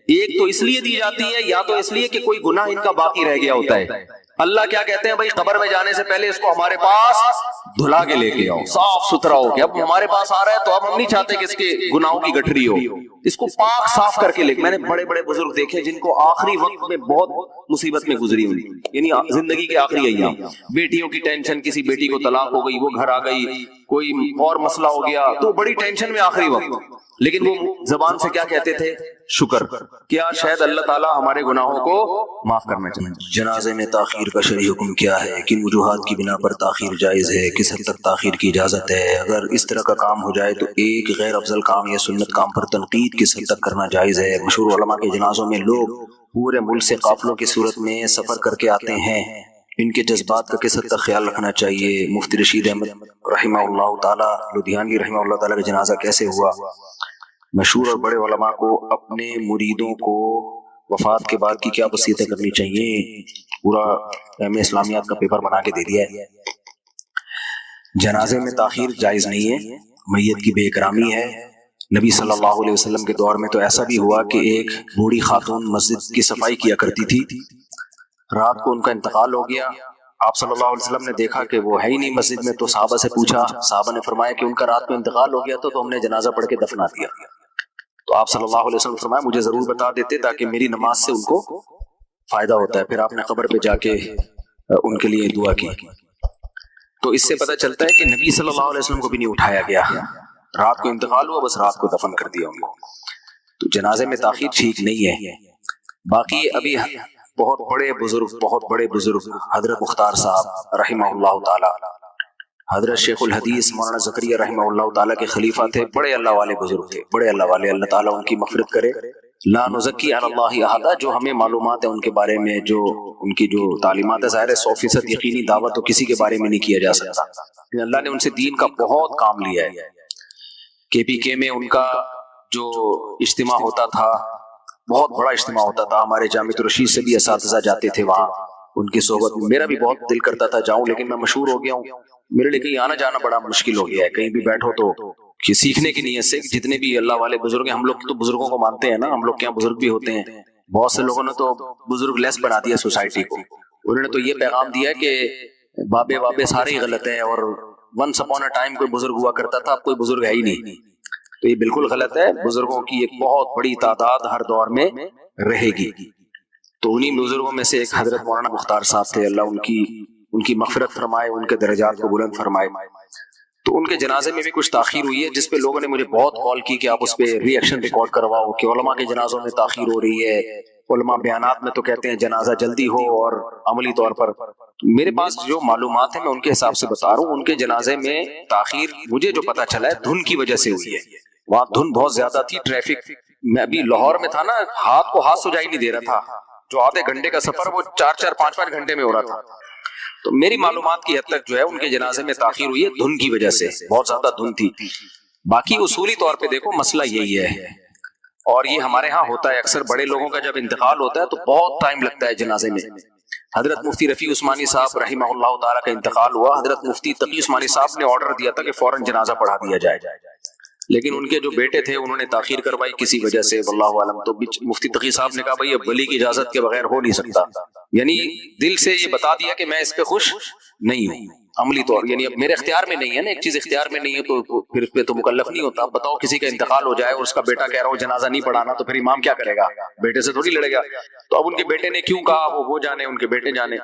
Speaker 3: ایک تو اس لیے دی جاتی ہے, یا تو اس لیے کہ کوئی گناہ ان کا باقی رہ گیا ہوتا ہے. اللہ کیا کہتے ہیں بھائی, قبر میں جانے سے پہلے اس کو ہمارے پاس دھلا کے لے کے آؤ, صاف ستھرا ہو کے. اب ہمارے پاس آ رہا ہے تو اب ہم نہیں چاہتے کہ اس کے گناہوں کی گٹھری ہو, اس کو پاک صاف کر کے لے. میں نے بڑے بڑے بزرگ دیکھے جن کو آخری وقت میں بہت مصیبت میں گزری ہوئی, یعنی زندگی کے آخری ایام, بیٹیوں کی ٹینشن, کسی بیٹی کو طلاق ہو گئی, وہ گھر آ گئی, کوئی اور مسئلہ ہو گیا, تو بڑی ٹینشن میں آخری وقت. لیکن وہ زبان سے کیا کہتے تھے؟ شکر. کیا شاید اللہ تعالیٰ ہمارے گناہوں کو معاف کرنا چاہتے ہیں.
Speaker 4: جنازے میں تاخیر کا شرعی حکم کیا ہے؟ کن وجوہات کی بنا پر تاخیر جائز ہے؟ کس حد تک تاخیر کی اجازت ہے؟ اگر اس طرح کا کام ہو جائے تو ایک غیر افضل کام یا سنت کام پر تنقید کس حد تک کرنا جائز ہے؟ مشہور علماء کے جنازوں میں لوگ پورے ملک سے قافلوں کی صورت میں سفر کر کے آتے ہیں, ان کے جذبات کا کس حد تک خیال رکھنا چاہیے؟ مفتی رشید احمد رحمہ اللہ تعالی لدھیانوی رحمہ اللہ تعالی کا جنازہ کیسے ہوا؟ مشہور اور بڑے علماء کو اپنے مریدوں کو وفات کے بعد کی کیا وصیتیں کرنی چاہیے؟ پورا ایم اسلامیات کا پیپر بنا کے دے دیا ہے. جنازے میں تاخیر جائز نہیں ہے, میت کی بے اکرامی ہے. نبی صلی اللہ علیہ وسلم کے دور میں تو ایسا بھی ہوا کہ ایک بوڑھی خاتون مسجد کی صفائی کیا کرتی تھی, رات کو ان کا انتقال ہو گیا. آپ صلی اللہ علیہ وسلم نے دیکھا کہ وہ ہے ہی نہیں مسجد میں, تو صحابہ سے پوچھا, صحابہ نے فرمایا کہ ان کا رات میں انتقال ہو گیا تو ہم نے جنازہ پڑھ کے دفنا دیا. تو آپ صلی اللہ علیہ وسلم نے فرمایا مجھے ضرور بتا دیتے تاکہ میری نماز سے ان کو فائدہ ہوتا ہے. پھر آپ نے قبر پہ جا کے ان کے لیے دعا کی. تو اس سے پتہ چلتا ہے کہ نبی صلی اللہ علیہ وسلم کو بھی نہیں اٹھایا گیا, رات کو انتقال ہوا, بس رات کو دفن کر دیا ان کو. تو جنازے میں تاخیر ٹھیک نہیں ہے. باقی ابھی بہت بڑے بزرگ حضرت مختار صاحب رحمہ اللہ تعالی, حضرت شیخ الحدیث مولانا زکریا رحمہ اللہ تعالیٰ کے خلیفہ تھے, بڑے اللہ والے بزرگ تھے, بڑے اللہ والے. اللہ تعالیٰ ان کی مغفرت کرے. لا نزکی علی اللہ احدا, جو ہمیں معلومات ہے ان کے بارے میں, جو ان کی جو تعلیمات ہے, ظاہر ہے 100% یقینی دعویٰ تو کسی کے بارے میں نہیں کیا جا سکتا. اللہ نے ان سے دین کا بہت کام لیا ہے. کے پی کے میں ان کا جو اجتماع ہوتا تھا, بہت بڑا اجتماع ہوتا تھا. ہمارے جامعۃ الرشید سے بھی اساتذہ جاتے تھے وہاں ان کی صحبت میں. میرا بھی بہت دل کرتا تھا جاؤں, لیکن میں مشہور ہو گیا ہوں, میرے لیے کہیں آنا جانا بڑا مشکل ہو گیا ہے. کہیں بھی بیٹھو تو سیکھنے کی نیت سے, جتنے بھی اللہ والے بزرگ ہیں, ہم لوگ تو بزرگوں کو مانتے ہیں نا, ہم لوگ کے یہاں بزرگ بھی ہوتے ہیں. بہت سے لوگوں نے تو بزرگ لیس بنا دیا سوسائٹی کو. انہوں نے تو یہ پیغام دیا کہ بابے سارے ہی غلط ہیں, اور ونس اپون اے ٹائم کوئی بزرگ ہوا کرتا تھا, اب کوئی بزرگ ہے ہی نہیں. تو یہ بالکل غلط ہے. بزرگوں کی ایک بہت بڑی تعداد ہر دور میں رہے گی. تو انہی بزرگوں میں سے ایک حضرت مولانا مختار صاحب تھے, اللہ ان کی مغفرت فرمائے, ان کے درجات کو بلند فرمائے. تو ان کے جنازے میں بھی کچھ تاخیر ہوئی ہے, جس پہ لوگوں نے مجھے بہت کال کی کہ آپ اس پہ ری ایکشن ریکارڈ کرواؤ کہ علماء کے جنازوں میں تاخیر ہو رہی ہے. علماء بیانات میں تو کہتے ہیں جنازہ جلدی ہو, اور عملی طور پر میرے پاس جو معلومات ہیں میں ان کے حساب سے بتا رہا ہوں. ان کے جنازے میں تاخیر مجھے جو پتا چلا ہے دھن کی وجہ سے ہوئی ہے. وہاں دھن بہت زیادہ تھی, ٹریفک. میں ابھی لاہور میں تھا نا, ہاتھ کو ہاتھ سجائی نہیں دے رہا تھا. جو آدھے گھنٹے کا سفر وہ 4-5 گھنٹے میں ہو رہا تھا. تو میری معلومات کی حد تک جو ہے ان کے جنازے میں تاخیر ہوئی ہے دھن کی وجہ سے, بہت زیادہ دھن تھی. باقی اصولی طور پہ دیکھو مسئلہ یہی ہے, اور یہ ہمارے ہاں ہوتا ہے اکثر, بڑے لوگوں کا جب انتقال ہوتا ہے تو بہت ٹائم لگتا ہے جنازے میں. حضرت مفتی رفیع عثمانی صاحب رحمہ اللہ تعالیٰ کا انتقال ہوا. حضرت مفتی تقی عثمانی صاحب نے آرڈر دیا تھا کہ فوراً جنازہ پڑھا دیا جائے, لیکن ان کے جو بیٹے تھے انہوں نے تاخیر کروائی کسی وجہ سے, واللہ عالم. تو مفتی تقی صاحب نے کہا بھائی اب ولی کی اجازت کے بغیر ہو نہیں سکتا. یعنی دل سے یہ بتا دیا کہ میں اس پہ خوش نہیں ہوں عملی طور, یعنی اب میرے اختیار میں نہیں ہے نا. ایک چیز اختیار میں نہیں ہے تو پھر اس پہ تو مکلف نہیں ہوتا. بتاؤ کسی کا انتقال ہو جائے اور اس کا بیٹا کہہ رہا ہو جنازہ نہیں پڑھانا, تو پھر امام کیا کرے گا؟ بیٹے سے تھوڑی لڑے گا. تو اب ان کے بیٹے نے کیوں کہا وہ جانے, ان کے بیٹے جانے.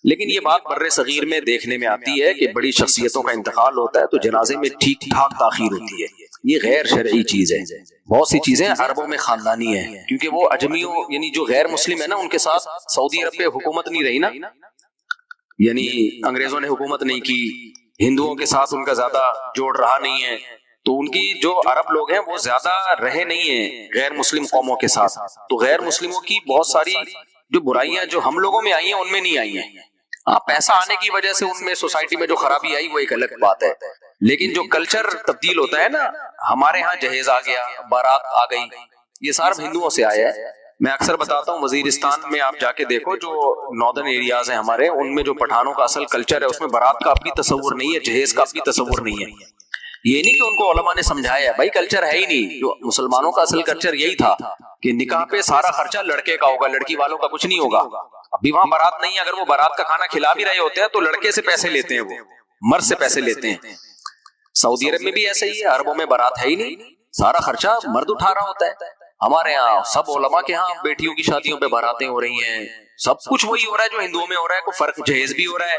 Speaker 4: لیکن یہ بات بر صغیر میں دیکھنے میں آتی ہے کہ بڑی شخصیتوں کا انتقال ہوتا ہے تو جنازے میں ٹھیک ٹھاک تاخیر ہوتی ہے. یہ غیر شرعی چیز ہے. بہت سی چیزیں عربوں میں خاندانی ہیں, کیونکہ وہ اجمیوں یعنی جو غیر مسلم ہے نا, ان کے ساتھ سعودی عرب پہ حکومت نہیں رہی نا, یعنی انگریزوں نے حکومت نہیں کی, ہندوؤں کے ساتھ ان کا زیادہ جوڑ رہا نہیں ہے. تو ان کی جو عرب لوگ ہیں وہ زیادہ رہے نہیں ہیں غیر مسلم قوموں کے ساتھ. تو غیر مسلموں کی بہت ساری جو برائیاں جو ہم لوگوں میں آئی ہیں ان میں نہیں آئی ہیں. ہاں پیسہ آنے کی وجہ سے ان میں سوسائٹی میں جو خرابی آئی وہ ایک الگ بات ہے, لیکن جو کلچر تبدیل ہوتا ہے نا, ہمارے ہاں جہیز آ گیا, بارات آ گئی, یہ سارا ہندوؤں سے آیا ہے. میں اکثر بتاتا ہوں وزیرستان میں آپ جا کے دیکھو, جو ناردرن ایریاز ہیں ہمارے, ان میں جو پٹھانوں کا اصل کلچر ہے اس میں بارات کا بھی تصور نہیں ہے, جہیز کا بھی تصور نہیں ہے. یہ نہیں کہ ان کو علماء نے سمجھایا ہے, بھائی کلچر ہے ہی نہیں. جو مسلمانوں کا اصل کلچر یہی تھا کہ نکاح پہ سارا خرچہ لڑکے کا ہوگا, لڑکی والوں کا کچھ نہیں ہوگا. ابھی وہاں بارات نہیں ہے, اگر وہ بارات کا کھانا کھلا بھی رہے ہوتے ہیں تو لڑکے سے پیسے لیتے ہیں, وہ مرد سے پیسے لیتے ہیں. سعودی عرب میں بھی ایسا ہی ہے, عربوں میں بارات ہے ہی نہیں, سارا خرچہ مرد اٹھا رہا ہوتا ہے. ہمارے ہاں سب علماء کے ہاں بیٹیوں کی شادیوں پہ باراتیں ہو رہی ہیں, سب کچھ وہی ہو رہا ہے جو ہندوؤں میں ہو رہا ہے. کوئی فرق, جہیز بھی ہو رہا ہے,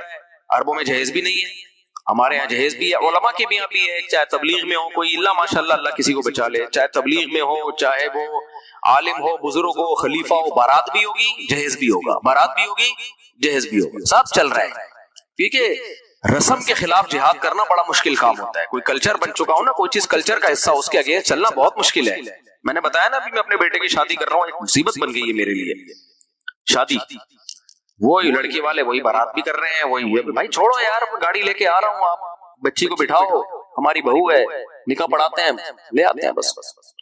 Speaker 4: عربوں میں جہیز بھی نہیں ہے, ہمارے یہاں جہیز بھی ہے, علماء کے بھی یہاں بھی ہے. چاہے تبلیغ میں ہو کوئی, اللہ ماشاء اللہ اللہ کسی کو بچا لے, چاہے تبلیغ میں ہو, چاہے وہ عالم ہو, بزرگ ہو, خلیفہ ہو, بارات بھی ہوگی جہیز بھی ہوگا, بارات بھی ہوگی جہیز بھی ہوگا, سب چل رہا ہے. کیونکہ رسم کے خلاف جہاد کرنا بڑا مشکل کام ہوتا ہے. کوئی کلچر بن چکا ہو نا, کوئی چیز کلچر کا حصہ, اس کے آگے چلنا بہت مشکل ہے. میں نے بتایا نا ابھی میں اپنے بیٹے کی شادی کر رہا ہوں, ایک مصیبت بن گئی ہے میرے لیے شادی. وہی لڑکی والے وہی بارات بھی کر رہے ہیں, وہی بھائی چھوڑو یار, گاڑی لے کے آ رہا ہوں, آپ بچی کو بٹھاؤ, ہماری بہو ہے, نکاح پڑھاتے ہیں, لے آتے ہیں, بس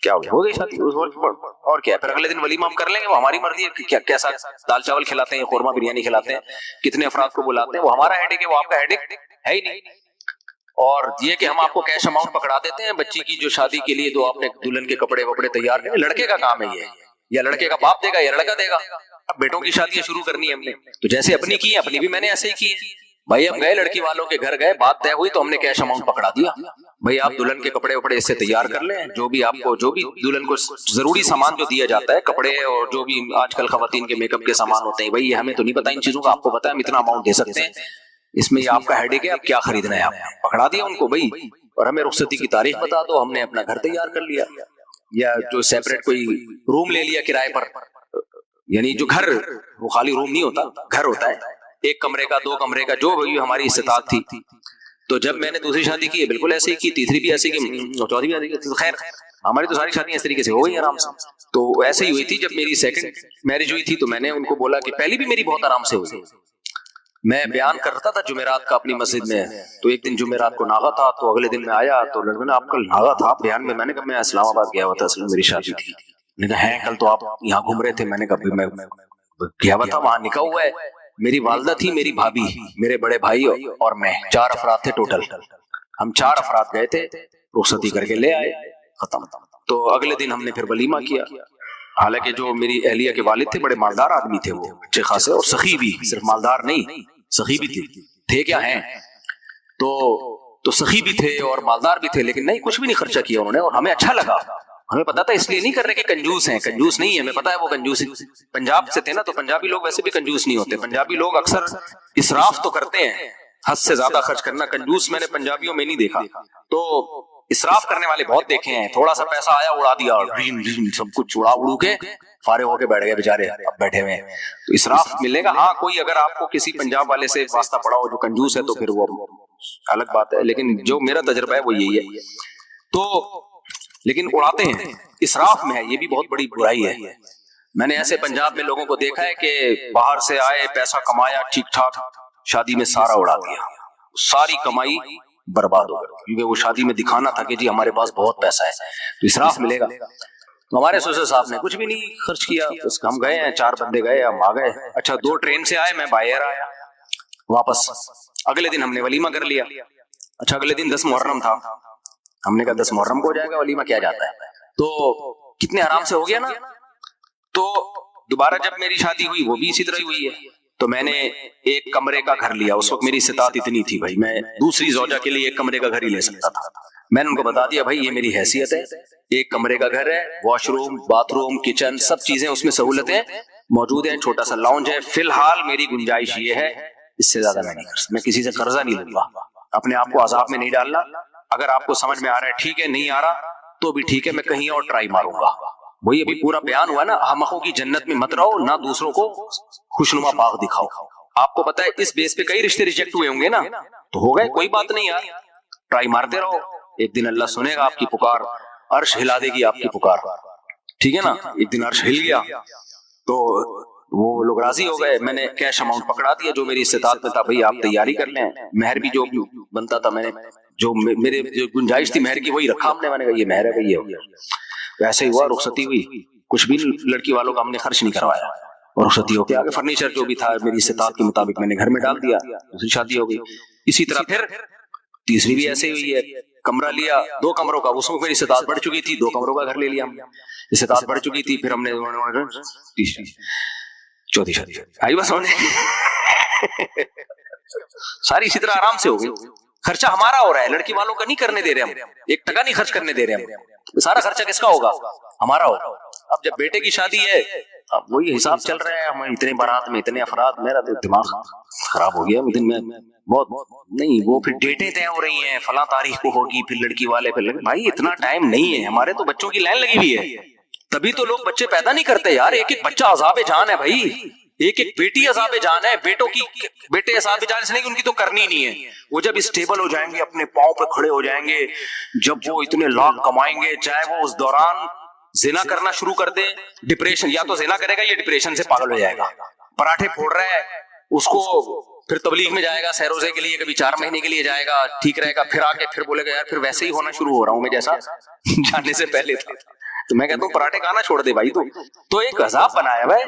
Speaker 4: کیا ہو گئی شادی. اور کیا, پھر اگلے دن ولیمہ ہم کر لیں گے, وہ ہماری مرضی ہے. کیسا دال چاول کھلاتے ہیں, قورمہ بریانی کھلاتے ہیں, کتنے افراد کو بلاتے ہیں, وہ ہمارا ہیڈک ہے, وہ آپ کا ہیڈک ہے ہی نہیں. اور یہ کہ ہم آپ کو کیش اماؤنٹ پکڑا دیتے ہیں بچی کی جو شادی کے لیے, تو آپ نے دلہن کے کپڑے وپڑے تیار کریں, لڑکے کا کام ہے یہ, یا لڑکے کا باپ دے گا یا لڑکا دے گا. اب بیٹوں کی شادیاں شروع کرنی ہے ہم نے, تو جیسے اپنی کی ہیں اپنی بھی میں نے ایسے ہی کی. بھائی ہم گئے لڑکی والوں کے گھر گئے, بات طے ہوئی تو ہم نے کیش اماؤنٹ پکڑا دیا, بھائی آپ دلہن کے کپڑے وپڑے اس سے تیار کر لیں, جو بھی آپ کو, جو بھی دلہن کو ضروری سامان جو دیا جاتا ہے, کپڑے اور جو بھی آج کل خواتین کے میک اپ کے سامان ہوتے ہیں, بھائی ہمیں تو نہیں پتا ان چیزوں کا, آپ کو پتا ہے ہم اتنا اماؤنٹ دے سکتے ہیں, اس میں یہ آپ کا ہیڈک ہے, اب کیا خریدنا ہے, آپ پکڑا دیا ان کو بھائی, اور ہمیں رخصتی کی تاریخ بتا دو, ہم نے اپنا گھر تیار کر لیا, یا جو سیپریٹ کوئی روم لے لیا کرائے پر, یعنی جو گھر, وہ خالی روم نہیں ہوتا, گھر ہوتا ہے, ایک کمرے کا, دو کمرے کا, جو بھی ہماری استطاعت تھی. تو جب میں نے دوسری شادی کی بالکل ایسے ہی کی, تیسری بھی ایسے کی, چوتھی بھی ایسے کی, خیر ہماری تو ساری شادیاں اس طریقے سے ہو گئی آرام سے. تو ایسے ہی ہوئی تھی جب میری سیکنڈ میرج ہوئی تھی, تو میں نے ان کو بولا کہ پہلی بھی میری بہت آرام سے ہوئی. میں بیان کرتا تھا جمعرات کا اپنی مسجد میں, تو ایک دن جمعرات کو ناغا تھا, تو اگلے دن میں آیا تو لڑکے نے, آپ کل ناغا تھا بیان میں نے کہا میں اسلام آباد گیا ہوا تھا, اصل میری شادی تھی. نے کہا ہے کل تو آپ یہاں گھوم رہے تھے, میں نے کہا میں گیا ہوا تھا, وہاں نکاح ہوا ہے, میری والدہ تھی, میری بھابھی, میرے بڑے بھائی اور میں, 4 افراد تھے ٹوٹل. ہم 4 افراد گئے تھے, رخصتی کر کے لے آئے, ختم. تو اگلے دن ہم نے پھر ولیمہ کیا. حالانکہ جو میری اہلیہ کے والد تھے بڑے مالدار آدمی تھے, وہ اچھے خاصے, اور سخی بھی, صرف مالدار نہیں سخی بھی تھے کیا ہیں, تو سخی بھی تھے اور مالدار بھی تھے, لیکن نہیں کچھ بھی نہیں خرچہ کیا انہوں نے, اور ہمیں اچھا لگا. ہمیں پتا تھا, اس لیے نہیں کر رہے کہ کنجوس ہیں, کنجوس نہیں ہے, ہمیں پتا ہے وہ کنجوس پنجاب سے تھے نا, تو پنجابی لوگ ویسے بھی کنجوس نہیں ہوتے. پنجابی لوگ اکثر اسراف تو کرتے ہیں, حد سے زیادہ خرچ کرنا, کنجوس میں نے پنجابیوں میں نہیں دیکھا. تو اسراف کرنے والے بہت دیکھے ہیں, تھوڑا سا پیسہ آیا اڑا دیا, سب کچھ اڑا اڑو کے فارغ ہو کے بیٹھ گئے بےچارے, اب بیٹھے ہوئے ہیں. تو اسراف ملے گا. ہاں کوئی اگر آپ کو کسی پنجاب والے سے واسطہ پڑا ہو جو کنجوس ہے تو پھر وہ الگ بات ہے, لیکن جو میرا تجربہ ہے وہ یہی ہے. تو لیکن اڑاتے ہیں, اسراف میں ہے, یہ بھی بہت بڑی برائی ہے. میں نے ایسے پنجاب میں لوگوں کو دیکھا ہے کہ باہر سے آئے, پیسہ کمایا ٹھیک ٹھاک, شادی میں سارا اڑا دیا, ساری کمائی برباد ہو گئی, کیونکہ وہ شادی میں دکھانا تھا کہ جی ہمارے پاس بہت پیسہ ہے, تو اسراف ملے گا. تو ہمارے سوسر صاحب نے کچھ بھی نہیں خرچ کیا, بس ہم گئے ہیں, 4 بندے گئے, ہم آ گئے. اچھا 2 ٹرین سے آئے, میں بائی ایئر آیا واپس. اگلے دن ہم نے ولیمہ کر لیا. اچھا اگلے دن 10 محرم تھا, ہم نے کہا 10 محرم کو ہو جائے گا, ولیمہ کیا جاتا ہے, تو کتنے آرام سے ہو گیا نا. تو دوبارہ جب میری شادی ہوئی وہ بھی اسی طرح ہوئی ہے, تو میں نے ایک کمرے کا گھر لیا. اس وقت میری استطاعت اتنی تھی بھائی, میں دوسری زوجہ کے لیے ایک کمرے کا گھر ہی لے سکتا تھا. میں نے ان کو بتا دیا بھائی یہ میری حیثیت ہے, ایک کمرے کا گھر ہے, wash room, bath room, kitchen, سب چیزیں اس میں سہولتیں موجود ہیں, چھوٹا سا لاؤنج ہے. فی الحال میری گنجائش یہ ہے, اس سے زیادہ میں نہیں کر سکتا, میں کسی سے قرضہ نہیں لوں گا, اپنے آپ کو عذاب میں نہیں ڈالنا. اگر آپ کو سمجھ میں آ رہا ہے ٹھیک ہے, نہیں آ رہا تو بھی ٹھیک ہے, میں کہیں اور ٹرائی ماروں گا. وہی ابھی پورا بیان ہوا نا, احمقوں کی جنت میں مت رہو, نہ دوسروں کو خوشنما باغ دکھاؤ. آپ کو پتا ہے اس بیس پہ کئی رشتے ریجیکٹ ہوئے ہوں گے نا, تو ہو گئے, کوئی بات نہیں یار, ٹرائی مارتے رہو. ایک دن اللہ سنے گا آپ کی پکار, عرش ہلا دے گی آپ کی پکار, ٹھیک ہے نا. ایک دن عرش ہل گیا تو وہ لوگ راضی ہو گئے. میں نے کیش اماؤنٹ پکڑا دیا جو میری استطاعت میں تھا. بھائی آپ تیاری کر لیں, مہر بھی جو بنتا تھا میں نے جو میرے جو گنجائش تھی مہر کی وہی رکھا ہم نے. میں نے کہا یہ مہر ہے بھائی, یہ ہو گیا. ویسے ہی ہوا, رخصتی ہوئی, کچھ بھی لڑکی والوں کا ہم نے خرچ نہیں کروایا, اور رخصتی ہو کے آگے فرنیچر جو بھی تھا میری استطاعت کے مطابق میں نے گھر میں ڈال دیا. دوسری شادی ہو گئی. اسی طرح پھر تیسری بھی ایسے ہوئی ہے. کمرہ لیا 2 کمروں کا, اس میں میری استطاعت بڑھ چکی تھی, 2 کمروں کا گھر لے لیا ہم نے. استطاعت بڑھ چکی تھی, پھر ہم نے تیسری چوتھی شادی آئی بس ہونے. ساری اسی طرح آرام سے ہو گئی. خرچہ ہمارا ہو رہا ہے, لڑکی والوں کا نہیں کرنے دے رہے ہم, 1 ٹکا نہیں خرچ کرنے دے رہے ہم. سارا خرچہ کس کا ہوگا؟ ہمارا ہوگا. اب جب بیٹے کی شادی ہے اب وہی حساب چل رہا ہے, ہم اتنے بارات میں اتنے افراد. میرا تو دماغ خراب ہو گیا دن میں بہت. نہیں وہ پھر ڈیٹیں طے ہو رہی ہیں, فلاں تاریخ کو ہوگی, پھر لڑکی والے پھر بھائی اتنا ٹائم نہیں ہے ہمارے. تو بچوں کی لائن لگی ہوئی ہے, تبھی تو لوگ بچے پیدا نہیں کرتے یار. ایک بچہ عذاب جان ہے بھائی, ایک بیٹی عذاب جان ہے. بیٹے عذاب جان اس لیے کہ ان کی تو کرنی نہیں ہے. وہ جب اسٹیبل ہو جائیں گے, اپنے پاؤں پہ کھڑے ہو جائیں گے, جب وہ اتنے لاکھ کمائیں گے, چاہے وہ اس دوران زنا کرنا شروع کر دے, ڈپریشن, یا تو زنا کرے گا یا ڈپریشن سے پاگل ہو جائے گا. پراٹھے پھوڑ رہا ہے, اس کو پھر تبلیغ میں جائے گا سیروزے کے لیے, کبھی 4 مہینے کے لیے جائے گا, ٹھیک رہے گا, پھر آ کے پھر بولے گا یار پھر ویسے ہی ہونا شروع ہو رہا ہوں میں جیسا جانے سے پہلے تھا. تو میں کہتا ہوں پراٹھے کھانا چھوڑ دے بھائی. تو ایک عذاب بنایا بھائی.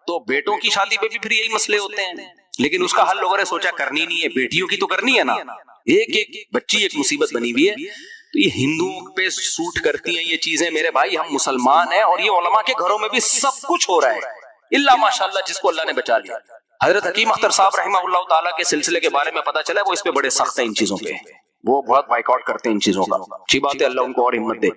Speaker 4: تو بیٹوں کی شادی پہ بھی پھر یہی مسئلے ہوتے ہیں, لیکن اس کا حل لوگوں نے سوچا کرنی نہیں ہے. بیٹیوں کی تو کرنی ہے نا, ایک بچی ایک مصیبت بنی ہوئی ہے. تو یہ ہندوؤں پہ سوٹ کرتی ہیں یہ چیزیں میرے بھائی. ہم مسلمان ہیں اور یہ علماء کے گھروں میں بھی سب کچھ ہو رہا ہے, اللہ ماشاءاللہ جس کو اللہ نے بچا لیا. حضرت حکیم اختر صاحب رحمہ اللہ تعالیٰ کے سلسلے کے بارے میں پتا چلا ہے وہ اس پہ بڑے سخت ہیں ان چیزوں پہ, وہ بہت بائیک آؤٹ کرتے ہیں ان چیزوں کا. اچھی بات ہے, اللہ ان کو اور ہمت دے.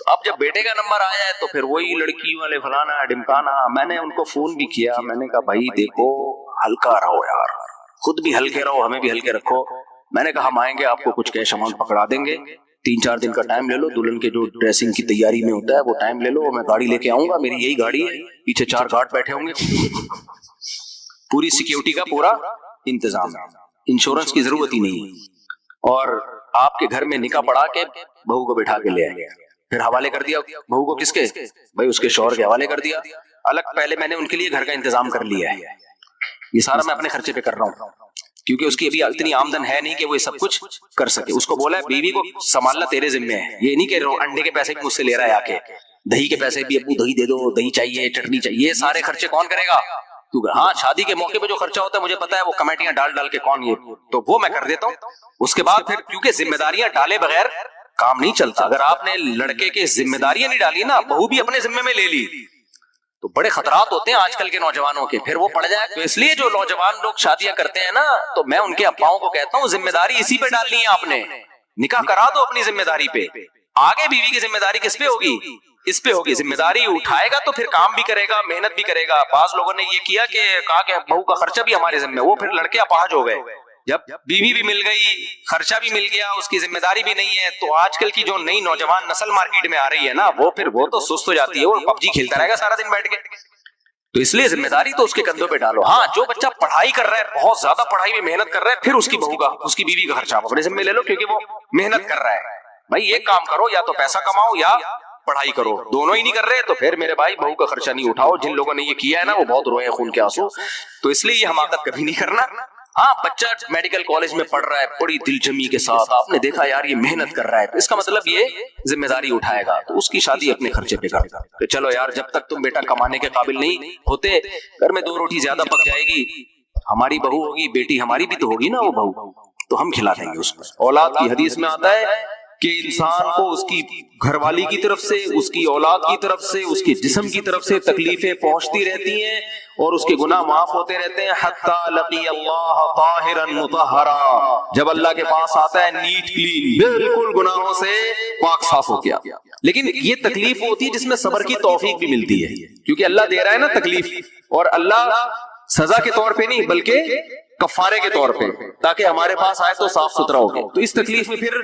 Speaker 4: اب جب بیٹے کا نمبر آیا ہے تو پھر وہی لڑکی والے فلانا ڈمکانا. میں نے ان کو فون بھی کیا, میں نے کہا بھائی دیکھو ہلکا رہو یار, خود بھی ہلکے رہو, ہمیں بھی ہلکے رکھو. میں نے کہا ہم آئیں گے, آپ کو کچھ کیش اماؤنٹ پکڑا دیں گے, 3-4 دن کا ٹائم لے لو, دلہن کے جو ڈریسنگ کی تیاری میں ہوتا ہے وہ ٹائم لے لو, میں گاڑی لے کے آؤں گا, میری یہی گاڑی ہے, پیچھے 4 گارڈ بیٹھے ہوں گے, پوری سیکیورٹی کا پورا انتظام ہے, انشورنس کی ضرورت ہی نہیں ہے. اور آپ کے گھر میں نکاح پڑھا کے بہو کو بٹھا کے لے آئے, پھر حوالے کر دیا بہو کو کس کے, بھائی اس کے شوہر کے حوالے کر دیا الگ. پہلے میں نے ان کے لیے گھر کا انتظام کر لیا ہے, یہ سارا میں اپنے خرچے پہ کر رہا ہوں, کیونکہ اس کی ابھی اتنی آمدن ہے نہیں کہ وہ سب کچھ کر سکے. اس کو بولا ہے بیوی کو سنبھالنا تیرے ذمہ ہے, یہ نہیں کہ انڈے کے پیسے بھی مجھ سے لے رہا ہے آ کے, دہی کے پیسے بھی, ابو دہی دے دو, دہی چاہیے, چٹنی چاہیے, یہ سارے خرچے کون کرے گا؟ ہاں شادی کے موقع پہ جو خرچہ ہوتا ہے مجھے پتا ہے, وہ کمیٹیاں ڈال کے کون, یہ تو وہ میں کر دیتا ہوں. اس کے بعد پھر کیونکہ ذمہ داریاں ڈالے بغیر کام نہیں چلتا. اگر آپ نے لڑکے کی ذمہ داریاں نہیں ڈالی نا, بہو بھی اپنے ذمے میں لے لی, تو بڑے خطرات ہوتے ہیں آج کل کے نوجوانوں کے, پھر وہ پڑ جائے. تو اس لیے جو نوجوان لوگ شادیاں کرتے ہیں نا, تو میں ان کے اباؤں کو کہتا ہوں ذمہ داری اسی پہ ڈالنی ہے آپ نے, نکاح کرا دو اپنی ذمہ داری پہ. آگے بیوی کی ذمہ داری کس پہ ہوگی؟ اس پہ ہوگی. ذمہ داری اٹھائے گا تو پھر کام بھی کرے گا, محنت بھی کرے گا. بعض لوگوں نے یہ کیا کہ کہا کہ بہو کا خرچہ بھی ہمارے ذمہ, وہ پھر لڑکے اپاہج ہو گئے. جب بیوی بھی مل گئی, خرچہ بھی مل گیا, اس کی ذمہ داری بھی نہیں ہے, تو آج کل کی جو نئی نوجوان نسل مارکیٹ میں آ رہی ہے نا, وہ تو سست ہو جاتی ہے, وہ پب جی کھیلتا رہے گا سارا دن بیٹھ کے. تو اس لیے ذمہ داری تو اس کے کندھوں پہ ڈالو. ہاں جو بچہ پڑھائی کر رہا ہے, بہت زیادہ پڑھائی میں محنت کر رہا ہے, پھر اس کی بہو کا, اس کی بیوی کا خرچہ آپ اپنے ذمہ لے لو, کیونکہ وہ محنت کر رہا ہے. بھائی ایک کام کرو, یا تو پیسہ کماؤ یا پڑھائی کرو, دونوں ہی نہیں کر رہے تو پھر میرے بھائی بہو کا خرچہ نہیں اٹھاؤ. جن لوگوں نے یہ کیا ہے نا وہ بہت روئے خون کے آنسو. تو اس لیے یہ حماقت کبھی نہیں کرنا. ہاں بچہ میڈیکل کالج میں پڑھ رہا ہے بڑی دل جمی کے ساتھ, آپ نے دیکھا یار یہ محنت کر رہا ہے, تو اس کا مطلب یہ ذمہ داری اٹھائے گا, تو اس کی شادی اپنے خرچے پہ کرے گا. کہ چلو یار جب تک تم بیٹا کمانے کے قابل نہیں ہوتے, گھر میں 2 روٹی زیادہ پک جائے گی, ہماری بہو ہوگی, بیٹی ہماری بھی تو ہوگی نا وہ بہو, تو ہم کھلا دیں گے اس کو. اولاد کی حدیث میں آتا ہے کہ انسان کو اس کی گھر والی کی طرف سے, اس کی اولاد کی طرف سے, اس کے جسم کی طرف سے تکلیفیں پہنچتی رہتی ہیں اور اس کے گناہ معاف ہوتے رہتے ہیں. حتی لقی اللہ طاہرا مطہرا, جب اللہ کے پاس آتا ہے نیٹ کلین, بالکل گناہوں سے پاک صاف ہو گیا. لیکن یہ تکلیف ہوتی ہے جس میں صبر کی توفیق بھی ملتی ہے, کیونکہ اللہ دے رہا ہے نا تکلیف, اور اللہ سزا کے طور پہ نہیں بلکہ کفارے کے طور پہ, تاکہ ہمارے پاس آئے تو صاف ستھرا ہو گئے. تو اس تکلیف میں پھر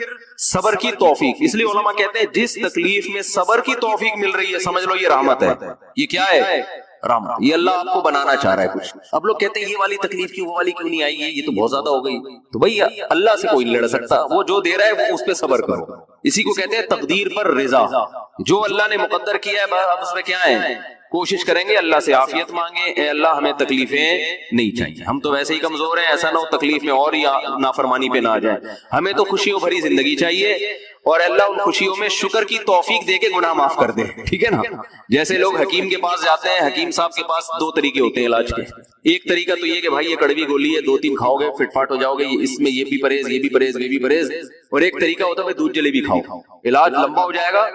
Speaker 4: صبر کی توفیق, اس لیے علماء کہتے ہیں جس تکلیف میں صبر کی توفیق مل رہی ہے سمجھ لو یہ رحمت ہے. یہ کیا ہے؟ رحمت. یہ اللہ آپ کو بنانا چاہ رہا ہے کچھ. اب لوگ کہتے ہیں یہ والی تکلیف کیوں, وہ والی کیوں نہیں آئی ہے, یہ تو بہت زیادہ ہو گئی. تو بھائی اللہ سے کوئی نہیں لڑ سکتا, وہ جو دے رہا ہے وہ اس پہ صبر کرو. اسی کو کہتے ہیں تقدیر پر رضا, جو اللہ نے مقدر کیا ہے اب اس میں کیا ہے
Speaker 2: کوشش کریں گے اللہ سے عافیت مانگیں، اے اللہ ہمیں تکلیفیں نہیں چاہیے، ہم تو ویسے ہی کمزور ہیں، ایسا نہ ہو تکلیف میں اور یا نافرمانی پہ نہ آ جائیں، ہمیں تو خوشیوں بھری زندگی چاہیے، اور اللہ ان خوشیوں میں شکر کی توفیق دے کے گناہ معاف کر دے، ٹھیک ہے نا؟ جیسے لوگ حکیم کے پاس جاتے ہیں، حکیم صاحب کے پاس دو طریقے ہوتے ہیں علاج کے، ایک طریقہ تو یہ کہ بھائی یہ کڑوی گولی ہے، 2-3 کھاؤ گے فٹ فاٹ ہو جاؤ گے، اس میں یہ بھی پرہیز، یہ بھی پرہیز، یہ بھی پرہیز، اور ایک طریقہ ہوتا ہے دودھ جلیبی کھاؤ، علاج لمبا ہو جائے گا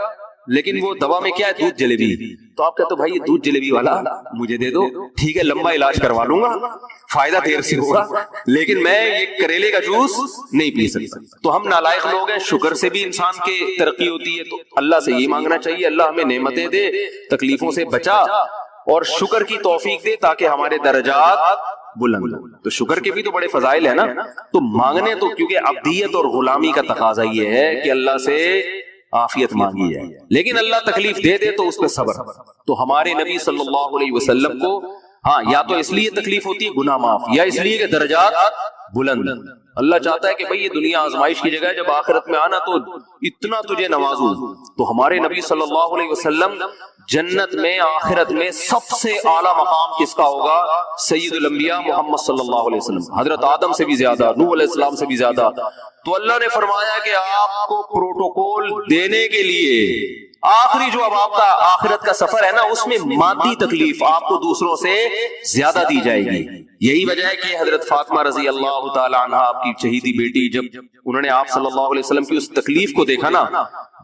Speaker 2: لیکن وہ دوا میں کیا ہے؟ دودھ جلیبی، تو آپ کہتے ہو بھائی یہ دودھ جلیبی والا مجھے دے دو، ٹھیک ہے لمبا علاج کروا لوں گا، فائدہ دیر سے ہوگا، لیکن میں یہ کریلے کا جوس نہیں پی سکتا۔ تو ہم نالائق لوگ ہیں، شکر سے بھی انسان کی ترقی ہوتی ہے، تو اللہ سے یہ مانگنا چاہیے اللہ ہمیں نعمتیں دے، تکلیفوں سے بچا اور شکر کی توفیق دے تاکہ ہمارے درجات بلند ہوں۔ تو شکر کے بھی تو بڑے فضائل ہیں نا، تو مانگنے تو کیونکہ عبدیت اور غلامی کا تقاضا یہ ہے کہ اللہ سے عافیت مانگی جائے، لیکن اللہ تکلیف دے دے تو اس پہ صبر۔ تو ہمارے نبی صلی اللہ علیہ وسلم کو ہاں یا تو اس لیے تکلیف ہوتی ہے گناہ معاف، یا اس لیے کہ درجات بلند، اللہ چاہتا ہے کہ بھئی یہ دنیا آزمائش کی جگہ ہے، جب آخرت میں آنا تو اتنا تجھے نوازوں۔ تو ہمارے نبی صلی اللہ علیہ وسلم جنت میں آخرت میں سب سے اعلیٰ مقام کس کا ہوگا؟ سید الانبیاء محمد صلی اللہ علیہ وسلم، حضرت آدم سے بھی زیادہ، نوح علیہ السلام سے بھی زیادہ۔ تو اللہ نے فرمایا کہ آپ کو پروٹوکول دینے کے لیے آخری جو اب آپ کا آخرت کا سفر ہے نا، اس میں مادی تکلیف آپ کو دوسروں سے زیادہ دی جائے گی۔ یہی وجہ ہے کہ حضرت فاطمہ رضی اللہ تعالی عنہ آپ کی شہیدی بیٹی، جب انہوں نے آپ صلی اللہ علیہ وسلم کی اس تکلیف کو دیکھا نا،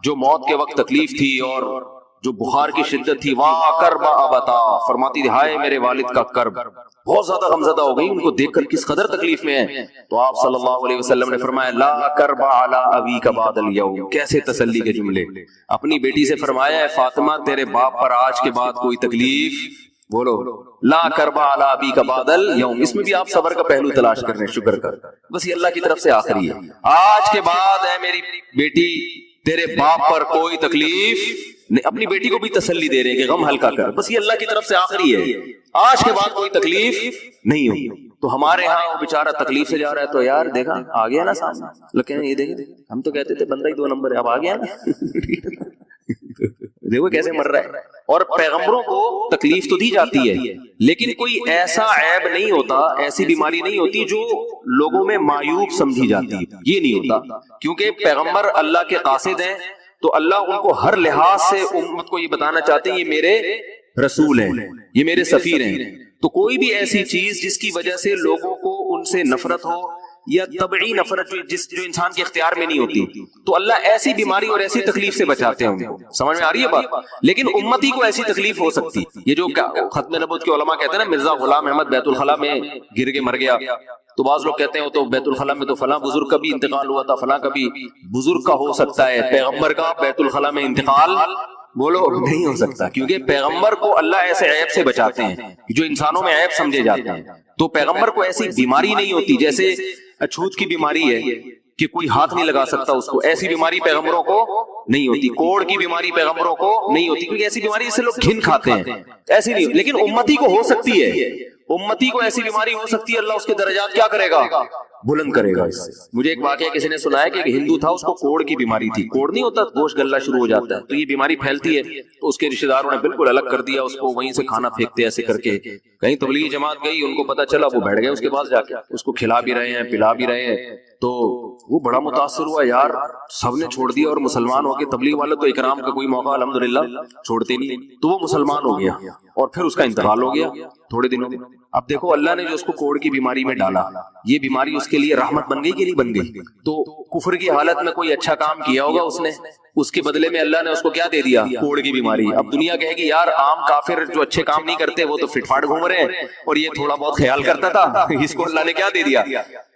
Speaker 2: جو موت کے وقت تکلیف تھی اور جو بخار کی شدت تھی، واہ کرب ابتا، فرماتی تھی ہائے میرے والد کا کرب، بہت زیادہ غمزدہ ہو گئی ان کو دیکھ کر کس قدر تکلیف میں ہے۔ تو آپ صلی اللہ علیہ وسلم نے فرمایا لا کرب علی ابیک بعد الیوم، کیسے تسلی کے جملے، اپنی بیٹی سے فرمایا ہے فاطمہ تیرے باپ پر آج کے بعد کوئی تکلیف، بولو لا کرب علی ابیک بعد الیوم، اس میں بھی آپ صبر کا پہلو تلاش کر رہے ہیں، شکر کر، بس یہ اللہ کی طرف سے آخری ہے، آج کے بعد اے میری بیٹی تیرے باپ پر کوئی تکلیف، اپنی بیٹی کو بھی تسلی دے رہے ہیں کہ غم ہلکا کر، بس یہ اللہ کی طرف سے آخری ہے، آج کے بعد کوئی تکلیف نہیں ہوگی۔ تو ہمارے ہاں وہ بیچارہ تکلیف سے جا رہا ہے، تو یار دیکھا آ گیا نا سامنے، لوگ کہیں یہ دیکھیں ہم تو کہتے تھے بندہ ہی 2 نمبر ہے، اب آ گیا نا، دیکھو کیسے مر رہا ہے۔ اور پیغمبروں کو تکلیف تو دی جاتی ہے، لیکن کوئی ایسا عیب نہیں ہوتا، ایسی بیماری نہیں ہوتی جو لوگوں میں معیوب سمجھی جاتی ہے، یہ نہیں ہوتا، کیونکہ پیغمبر اللہ کے قاصد ہیں، تو اللہ ان کو ہر لحاظ سے امت کو یہ بتانا چاہتے ہیں یہ میرے رسول ہیں، یہ میرے سفیر ہیں۔ تو کوئی بھی ایسی چیز جس کی وجہ سے لوگوں کو ان سے نفرت ہو، یا طبعی نفرت جو انسان کے اختیار میں نہیں ہوتی، تو اللہ ایسی بیماری اور ایسی تکلیف سے بچاتے ہیں ان کو، سمجھ میں آ رہی ہے بات؟ لیکن امتی کو ایسی تکلیف ہو سکتی، یہ جو ختم نبوت کے علماء کہتے ہیں نا مرزا غلام احمد بیت الخلاء میں گر کے مر گیا، تو بعض لوگ کہتے ہیں تو بیت الخلاء میں تو فلاں بزرگ کا بھی انتقال ہوا تھا، فلاں کا بھی بزرگ کا ہو سکتا ہے، پیغمبر کا بیت الخلاء میں انتقال بولو نہیں ہو سکتا، کیونکہ پیغمبر کو اللہ ایسے عیب سے بچاتے ہیں جو انسانوں میں عیب سمجھے جاتے ہیں۔ تو پیغمبر کو ایسی بیماری نہیں ہوتی، جیسے اچھوت کی بیماری ہے کہ کوئی ہاتھ نہیں لگا سکتا اس کو، ایسی بیماری پیغمبروں کو نہیں ہوتی، کوڑ کی بیماری پیغمبروں کو نہیں ہوتی، کیونکہ ایسی بیماری جس سے لوگ گھن کھاتے ہیں، ایسی نہیں، لیکن امتی کو ہو سکتی ہے، امتی کو ایسی بیماری ہو سکتی ہے، اللہ اس کے درجات کیا کرے گا؟ بلند کرے گا اس سے۔ مجھے ایک واقعہ کسی نے سنایا کہ ایک ہندو تھا، اس کو کوڑ کی بیماری تھی، کوڑ نہیں ہوتا گوشت گلنا شروع ہو جاتا ہے، تو یہ بیماری پھیلتی ہے، تو اس کے رشتہ داروں نے بالکل الگ کر دیا اس کو، وہیں سے کھانا پھینکتے ایسے کر کے، کہیں تبلیغی جماعت گئی ان کو پتا چلا، وہ بیٹھ گئے اس کے پاس جا کے، اس کو کھلا بھی رہے ہیں پلا بھی رہے ہیں، تو وہ بڑا متاثر ہوا، یار سب نے چھوڑ دیا اور مسلمان ہو کے، تبلیغ والے تو اکرام کا کوئی موقع الحمدللہ چھوڑتے نہیں، تو وہ مسلمان ہو گیا اور پھر اس کا انتقال ہو گیا تھوڑے دنوں میں۔ اب دیکھو اللہ نے جو اس کو کوڑ کی بیماری میں ڈالا، یہ بیماری اس کے لیے رحمت بن گئی کہ نہیں بن گئی؟ تو کفر کی حالت میں کوئی اچھا کام کیا ہوگا اس نے، اس کے بدلے میں اللہ نے اس کو کیا دے دیا؟ کوڑ کی بیماری۔ اب دنیا کہے گی یار عام کافر جو اچھے کام نہیں کرتے وہ تو فٹ فاٹ گھوم رہے ہیں، اور یہ تھوڑا بہت خیال کرتا تھا، اس کو اللہ نے کیا دے دیا؟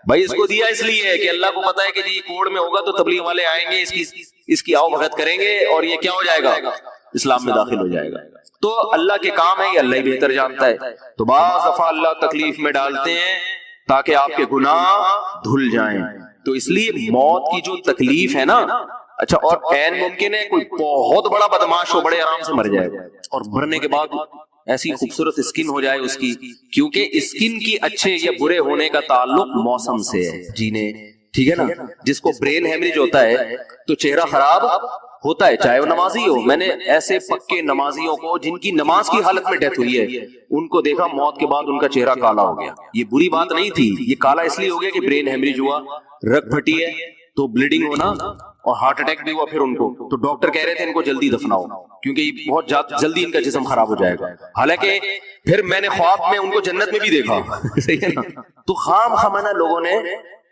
Speaker 2: بھائی اس کو دیا اس لیے کہ اللہ کو پتا ہے کہ جی کوڑ میں ہوگا تو تبلیغ والے آئیں گے، اس کی آؤ بھگت کریں گے، اور یہ کیا ہو جائے گا؟ اسلام میں داخل ہو جائے گا۔ تو اللہ کے کام ہے، یہ اللہ ہی بہتر جانتا ہے۔ تو بعض دفعہ اللہ تکلیف میں ڈالتے ہیں تاکہ آپ کے گناہ دھل جائیں، تو اس لیے موت کی جو تکلیف ہے نا، اچھا اور عین ممکن ہے کوئی بہت بڑا بدماش ہو، بڑے آرام سے مر جائے گا، اور مرنے کے بعد ایسی خوبصورت اسکن ہو جائے اس کی، کیونکہ اسکن کی اچھے یا برے ہونے کا تعلق موسم سے ہے، جینے ٹھیک ہے نا، جس کو برین ہیمریج ہوتا ہے تو چہرہ خراب ہوتا ہے چاہے وہ نمازی ہو. میں نے ایسے پکے نمازیوں کو جن کی نماز کی حالت میں ڈیتھ ہوئی ہے ان کو دیکھا موت کے بعد ان کا چہرہ کالا ہو گیا. یہ بری بات نہیں تھی, یہ کالا اس لیے ہو گیا کہ برین ہیمریج ہوا, رگ پھٹی ہے تو بلیڈنگ ہونا اور ہارٹ اٹیک بھی ہوا پھر ان کو. تو ڈاکٹر کہہ رہے تھے ان کو جلدی دفناؤ کیونکہ یہ بہت جلدی ان کا جسم خراب ہو جائے گا. حالانکہ پھر میں نے خواب میں ان کو جنت میں بھی دیکھا. صحیح ہے نا. تو خام خامنہ لوگوں نے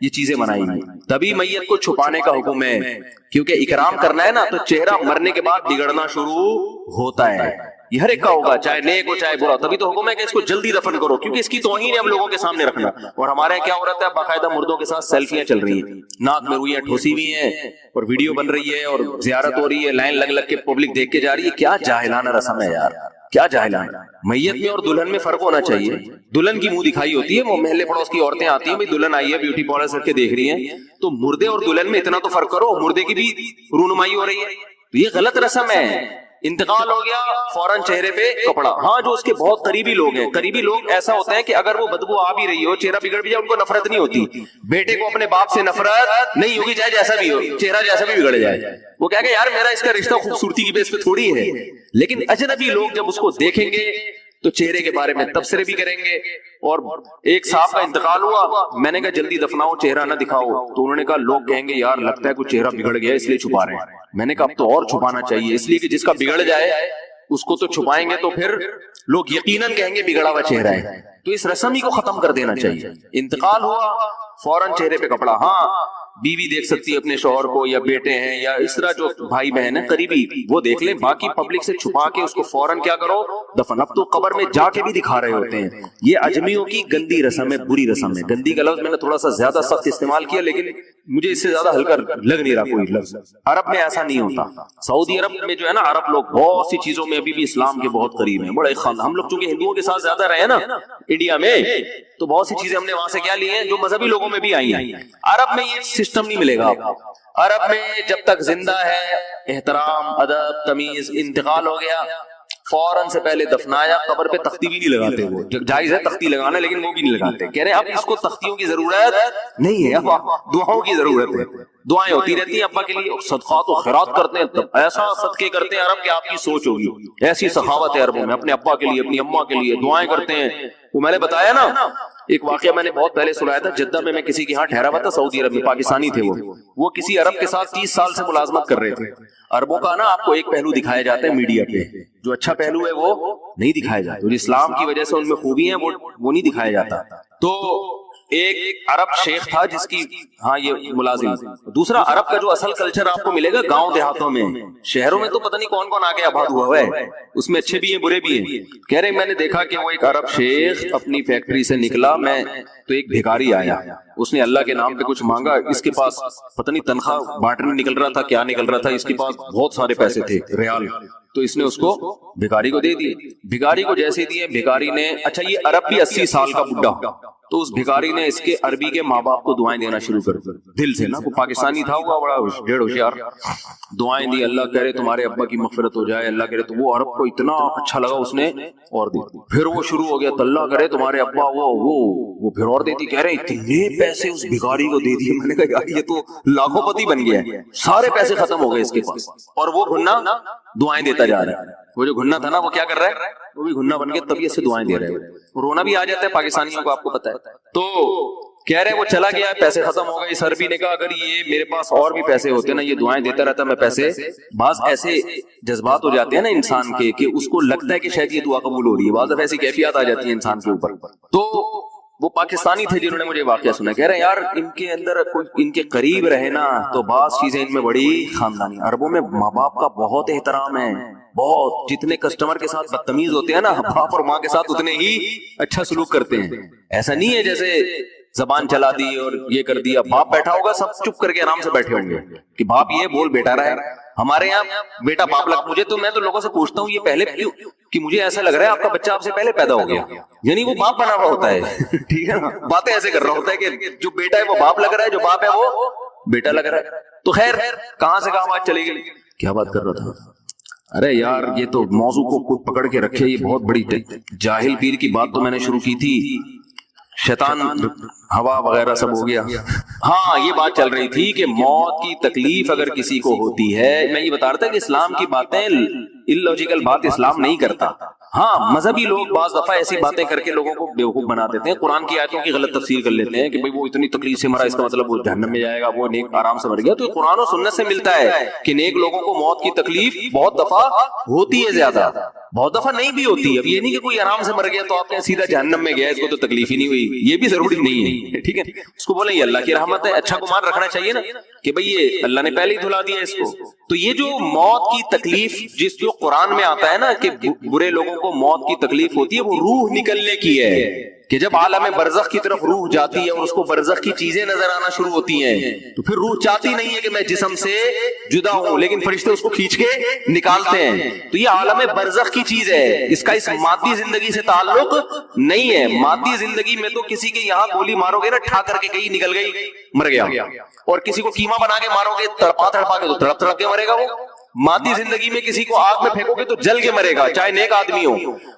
Speaker 2: یہ چیزیں بنائی ہیں. تبھی میت کو چھپانے کا حکم ہے کیونکہ اکرام کرنا ہے نا, تو چہرہ مرنے کے بعد بگڑنا شروع ہوتا ہے. یہ ہر ایک کا ہوگا, چاہے نیک ہو چاہے برا. تبھی تو حکم ہے کہ اس کو جلدی دفن کرو کیونکہ اس کی توہین ہے ہم لوگوں کے سامنے رکھنا. اور ہمارے یہاں کیا ہو رہا ہے, باقاعدہ مردوں کے ساتھ سیلفیاں چل رہی ہیں, ناک میں روئیاں ٹھوسی ہوئی ہیں اور ویڈیو بن رہی ہے اور زیارت ہو رہی ہے, لائن لگ لگ کے پبلک دیکھ کے جا رہی ہے. کیا جاہلانہ رسم ہے یار, کیا جاہلانہ. میت میں اور دلہن میں فرق ہونا چاہیے. دلہن کی منہ دکھائی ہوتی ہے, وہ محلے پڑوس کی عورتیں آتی ہیں, بھائی دلہن آئی ہے بیوٹی پارلر سے کے دیکھ رہی ہیں. تو مردے اور دلہن میں اتنا تو فرق کرو, مردے کی بھی رونمائی ہو رہی ہے. تو یہ غلط رسم ہے. انتقال ہو گیا فوراً چہرے پہ کپڑا. ہاں جو اس کے بہت قریبی لوگ ہیں, قریبی لوگ ایسا ہوتا ہے کہ اگر وہ بدبو آ بھی رہی ہو, چہرہ بگڑ بھی جائے, ان کو نفرت نہیں ہوتی. بیٹے کو اپنے باپ سے نفرت نہیں ہوگی چاہے جیسا بھی ہو, چہرہ جیسا بھی بگڑ جائے. وہ کہہ کہ یار میرا اس کا رشتہ خوبصورتی کی بیس پہ تھوڑی ہے. لیکن اجنبی لوگ جب اس کو دیکھیں گے تو چہرے کے بارے میں تبصرے بھی کریں گے. اور ایک صاحب کا انتقال ہوا, میں نے کہا جلدی دفناؤ, چہرہ نہ دکھاؤ. تو انہوں نے کہا لوگ کہیں گے یار لگتا ہے کوئی چہرہ بگڑ گیا اس لیے چھپا رہے ہیں. میں نے کہا اب تو اور چھپانا چاہیے, اس لیے کہ جس کا بگڑ جائے اس کو تو چھپائیں گے تو پھر لوگ یقیناً کہیں گے بگڑا ہوا چہرہ ہے. تو اس رسم ہی کو ختم کر دینا چاہیے. انتقال ہوا فوراً چہرے پہ کپڑا. ہاں بیوی دیکھ سکتی ہے اپنے شوہر کو, یا بیٹے ہیں, یا اس طرح جو بھائی بہن ہیں قریبی, وہ دیکھ لیں. باقی پبلک سے چھپا کے اس کو فوراً کیا کرو, دفن. اب تو قبر میں جا کے بھی دکھا رہے ہوتے ہیں. یہ اجمیوں کی گندی رسم ہے, بری رسم ہے. گندی کا لفظ میں نے تھوڑا سا زیادہ سخت استعمال کیا, لیکن مجھے اس سے زیادہ ہلکا لگ نہیں رہا کوئی لفظ. عرب میں ایسا نہیں ہوتا. سعودی عرب میں جو ہے نا, عرب لوگ بہت سی چیزوں میں ابھی بھی اسلام کے بہت قریب ہیں. بڑے ہم لوگ چونکہ ہندوؤں کے ساتھ زیادہ رہے نا انڈیا میں, تو بہت سی چیزیں ہم نے وہاں سے کیا لی ہیں جو مذہبی لوگوں میں بھی آئی ہیں. عرب میں یہ سسٹم نہیں ملے گا. عرب میں جب تک زندہ ہے احترام, ادب, تمیز. انتقال ہو گیا فوراً سے پہلے دفنایا, قبر پہ تختی بھی نہیں لگاتے. وہ جائز ہے تختی لگانا, لیکن وہ بھی نہیں لگاتے. کہہ رہے ہیں اب اس کو تختیوں کی ضرورت نہیں ہے, اب دعاؤں کی ضرورت ہے. دعائیں ہوتی رہتی ہیں ابا کے لیے, صدقات و خیرات کرتے ہیں, ایسا صدقے کرتے ہیں عرب کہ آپ کی سوچ ہوگی. ایسی سخاوت ہے عربوں میں, اپنے ابا کے لیے اپنی اماں کے لیے دعائیں کرتے ہیں. وہ میں نے بتایا نا ایک واقعہ میں نے بہت پہلے سنایا تھا, جدہ میں کسی کے ہاں ٹھہرا ہوا تھا سعودی عرب میں, پاکستانی تھے. وہ کسی عرب کے ساتھ 30 سال سے ملازمت کر رہے تھے. عربوں کا نا آپ کو ایک پہلو دکھایا جاتا ہے میڈیا پہ, جو اچھا پہلو ہے وہ نہیں دکھایا جاتا, جو اسلام کی وجہ سے ان میں خوبی ہیں وہ نہیں دکھایا جاتا. تو ایک عرب شیخ تھا جس کی, ہاں یہ ملازم. دوسرا عرب کا جو اصل کلچر آپ کو ملے گا گاؤں دیہاتوں میں, شہروں میں تو پتہ نہیں کون کون آگے آباد ہوا ہے, اس میں اچھے بھی ہیں برے بھی ہیں. کہہ رہے میں نے دیکھا کہ وہ ایک عرب شیخ اپنی فیکٹری سے نکلا, میں تو ایک بھیکاری آیا, اس نے اللہ کے نام پہ کچھ مانگا. اس کے پاس پتہ نہیں تنخواہ بانٹنے نکل رہا تھا کیا نکل رہا تھا, اس کے پاس بہت سارے پیسے تھے ریال. تو اس نے اس کو بھیکاری کو دے دی. بھیکاری کو جیسے دیے, بھیکاری نے, اچھا یہ عرب بھی 80 سال کا بڈھا, تو اس بھیکاری نے اس کے عربی کے ماں باپ کو دعائیں دینا شروع کر دی دل سے نا. وہ پاکستانی تھا, وہ بڑا ڈیڑھ ہوشیار, دعائیں دی, اللہ کرے تمہارے ابا کی مغفرت ہو جائے, اللہ کرے. تو وہ عرب کو اتنا اچھا لگا, اس نے اور دی. پھر وہ شروع ہو گیا, اللہ کرے تمہارے ابا وہ پھر اور دیتی. کہہ رہے اتنے پیسے اس بھیکاری کو دے دیے. میں نے کہا یار یہ تو لاکھوں پتی بن گیا ہے, سارے پیسے ختم ہو گئے اس کے پاس, اور وہ گھننا دعائیں دیتا جا رہا ہے. وہ جو گھننا تھا نا وہ کیا کر رہا ہے, وہ بھی گھننا بن کے طبیعت سے دعائیں دے رہے ہیں. رونا بھی آ جاتا ہے پاکستانیوں کو, آپ کو پتا ہے. تو کہہ رہے وہ چلا گیا, پیسے ختم ہو گئے. اس عربی نے کہا اگر یہ میرے پاس اور بھی پیسے ہوتے نا, یہ دعائیں دیتا رہتا میں پیسے. بعض ایسے جذبات ہو جاتے ہیں نا انسان کے کہ اس کو لگتا ہے کہ شاید یہ دعا قبول ہو رہی ہے, بعض ایسی کیفیات آ جاتی ہیں انسان کے اوپر. تو وہ پاکستانی تھے جنہوں نے مجھے واقعہ سنا. کہہ رہے یار ان کے اندر کوئی ان کے قریب رہے نا تو بعض چیزیں ان میں بڑی خاندانی. عربوں میں ماں باپ کا بہت احترام ہے, بہت. جتنے کسٹمر کے ساتھ بدتمیز ہوتے ہیں نا, باپ اور ماں کے ساتھ اتنے ہی اچھا سلوک کرتے ہیں. ایسا نہیں ہے جیسے زبان چلا دی اور یہ کر دیا. باپ بیٹھا ہوگا سب چپ کر کے آرام سے بیٹھے ہوں گے کہ باپ یہ بول بیٹا رہا ہے. ہمارے یہاں بیٹا باپ لگ, مجھے تو میں تو لوگوں سے پوچھتا ہوں یہ پہلے کیوں, کہ مجھے ایسا لگ رہا ہے آپ کا بچہ آپ سے پہلے پیدا ہو گیا, یعنی وہ باپ بنا ہوا ہوتا ہے. ٹھیک ہے نا, باتیں ایسے کر رہا ہوتا ہے کہ جو بیٹا ہے وہ باپ لگ رہا ہے, جو باپ ہے وہ بیٹا لگ رہا ہے. تو خیر کہاں سے کہاں بات چلی گئی, کیا بات کر رہا تھا. ارے یار یہ تو موضوع کو پکڑ کے رکھے, یہ بہت بڑی جاہل پیر کی بات تو میں نے شروع کی تھی. شیطان ہوا وغیرہ سب ہو گیا. ہاں یہ بات چل رہی تھی کہ موت کی تکلیف اگر کسی کو ہوتی ہے، میں یہ بتا رہا تھا کہ اسلام کی باتیں اللاجیکل بات اسلام نہیں کرتا. ہاں مذہبی لوگ بعض دفعہ ایسی باتیں کر کے لوگوں کو بیوقوف بنا دیتے ہیں، قرآن کی آیتوں کی غلط تفسیر کر لیتے ہیں کہ بھئی وہ اتنی تکلیف سے مرا، اس کا مطلب وہ جہنم میں جائے گا، وہ نیک آرام سے مر گیا. تو یہ قرآن و سنت سے ملتا ہے کہ نیک لوگوں کو موت کی تکلیف بہت دفعہ ہوتی ہے، زیادہ بہت دفعہ نہیں بھی ہوتی. اب یہ نہیں کہ کوئی آرام سے مر گیا تو آپ کہیں سیدھا جہنم میں گیا، اس کو تو تکلیف ہی نہیں ہوئی، یہ بھی ضروری نہیں ہے. ٹھیک ہے، اس کو بولیں یہ اللہ کی رحمت ہے، اچھا گمان رکھنا چاہیے نا کہ بھئی یہ اللہ نے پہلے ہی دھلا دیا اس کو. تو یہ جو موت کی تکلیف جس جو قرآن میں آتا ہے نا کہ برے لوگوں کو موت کی تکلیف ہوتی ہے، وہ روح نکلنے کی ہے کہ جب عالم برزخ کی طرف روح جاتی ہے اور اس کو برزخ کی چیزیں نظر آنا شروع ہوتی ہیں تو پھر روح چاہتی نہیں ہے کہ میں جسم سے جدا ہوں، لیکن فرشتے اس کو کھینچ کے نکالتے ہیں. تو یہ عالم برزخ کی چیز ہے، اس کا اس مادی زندگی سے تعلق نہیں ہے. مادی زندگی میں تو کسی کے یہاں گولی مارو گے نا، ٹھا کر کے گئی نکل گئی مر گیا، اور کسی کو کیما بنا کے مارو گے تڑپا تڑپا کے تو تڑپ تڑپ کے مرے گا. وہ مادی زندگی میں کسی کو آگ میں پھینکو گے تو جل کے مرے گا، چاہے نیک آدمی ہو.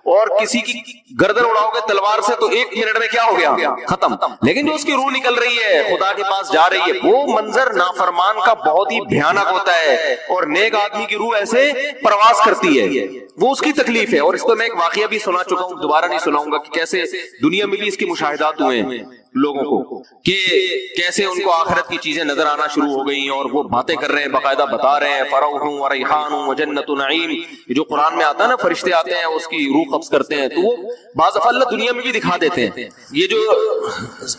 Speaker 2: اور کسی کی گردن اڑاؤ گے تلوار سے تو 1 منٹ میں کیا ہو گیا، ختم. لیکن جو اس کی روح نکل رہی ہے، خدا کے پاس جا رہی ہے، وہ منظر نافرمان کا بہت ہی بھیانک ہوتا ہے. اور نیک آدمی کی روح ایسے پرواز کرتی ہے، وہ اس کی تکلیف ہے. اور اس کو میں ایک واقعہ بھی سنا چکا ہوں، دوبارہ نہیں سناؤں گا کہ کیسے دنیا میں بھی اس کے مشاہدات ہوئے ہیں لوگوں کو، کہ کیسے ان کو آخرت کی چیزیں نظر آنا شروع ہو گئی اور وہ باتیں کر رہے ہیں، باقاعدہ بتا رہے ہیں فروح و ریحان و جنت نعیم. جو قرآن میں آتا ہے نا فرشتے آتے ہیں اس کی روح قبض کرتے ہیں، تو وہ بعض دفعہ اللہ دنیا میں بھی دکھا دیتے ہیں. یہ جو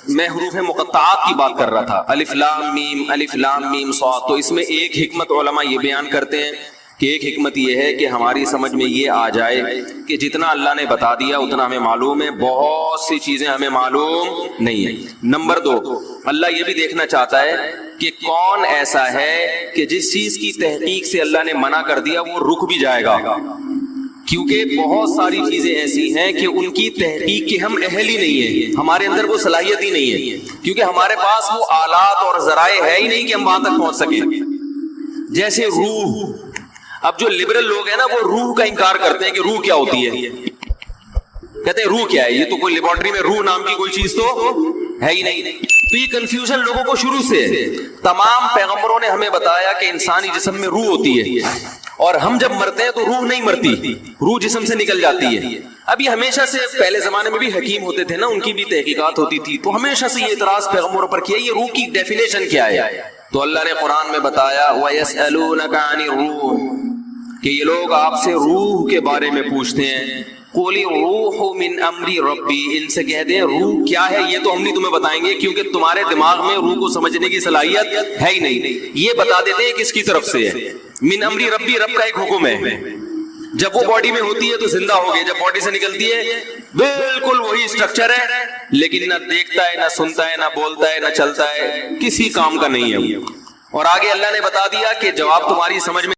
Speaker 2: میں حروف مقطعات کی بات کر رہا تھا، الف لام میم صاد، تو اس میں ایک حکمت علماء یہ بیان کرتے ہیں کہ ایک حکمت یہ ہے کہ ہماری سمجھ میں یہ آ جائے کہ جتنا اللہ نے بتا دیا اتنا ہمیں معلوم ہے، بہت سی چیزیں ہمیں معلوم نہیں ہے. نمبر 2، اللہ یہ بھی دیکھنا چاہتا ہے کہ کون ایسا ہے کہ جس چیز کی تحقیق سے اللہ نے منع کر دیا وہ رک بھی جائے گا، کیونکہ بہت ساری چیزیں ایسی ہیں کہ ان کی تحقیق کے ہم اہل ہی نہیں ہیں، ہمارے اندر وہ صلاحیت ہی نہیں ہے، کیونکہ ہمارے پاس وہ آلات اور ذرائع ہے ہی نہیں کہ ہم وہاں تک پہنچ سکیں. جیسے روح، اب جو لبرل لوگ ہیں نا وہ روح کا انکار کرتے ہیں کہ روح کیا ہوتی ہے، کہتے ہیں روح کیا ہے، یہ تو کوئی لیبارٹری میں روح نام کی کوئی چیز تو ہے ہی نہیں. تو یہ کنفیوژن لوگوں کو شروع سے ہے. تمام پیغمبروں نے ہمیں بتایا کہ انسانی جسم میں روح ہوتی ہے، اور ہم جب مرتے ہیں تو روح نہیں مرتی، روح جسم سے نکل جاتی ہے. اب یہ ہمیشہ سے پہلے زمانے میں بھی حکیم ہوتے تھے نا، ان کی بھی تحقیقات ہوتی تھی، تو ہمیشہ سے یہ اعتراض پیغمبروں پر کیا یہ روح کی ڈیفینیشن کیا ہے. تو اللہ نے قرآن میں بتایا وَيَسْأَلُونَكَ عَنِ الرُّوحِ، کہ یہ لوگ آپ سے روح کے بارے میں پوچھتے ہیں. قُلِ الرُّوحُ مِنْ أَمْرِ رَبِّي، ان سے کہہ دیں روح کیا ہے یہ تو ہم نہیں تمہیں بتائیں گے، کیونکہ تمہارے دماغ میں روح کو سمجھنے کی صلاحیت ہے ہی نہیں. یہ بتا دیتے ہیں کس کی طرف سے ہے، من امری ربی، رب کا ایک حکم ہے. جب وہ باڈی میں ہوتی ہے تو زندہ ہو گئے، جب باڈی سے نکلتی ہے بالکل وہی اسٹرکچر ہے، لیکن نہ دیکھتا ہے، نہ سنتا ہے، نہ بولتا ہے، نہ چلتا ہے، کسی کام کا نہیں ہے. اور آگے اللہ نے بتا دیا کہ جواب تمہاری سمجھ میں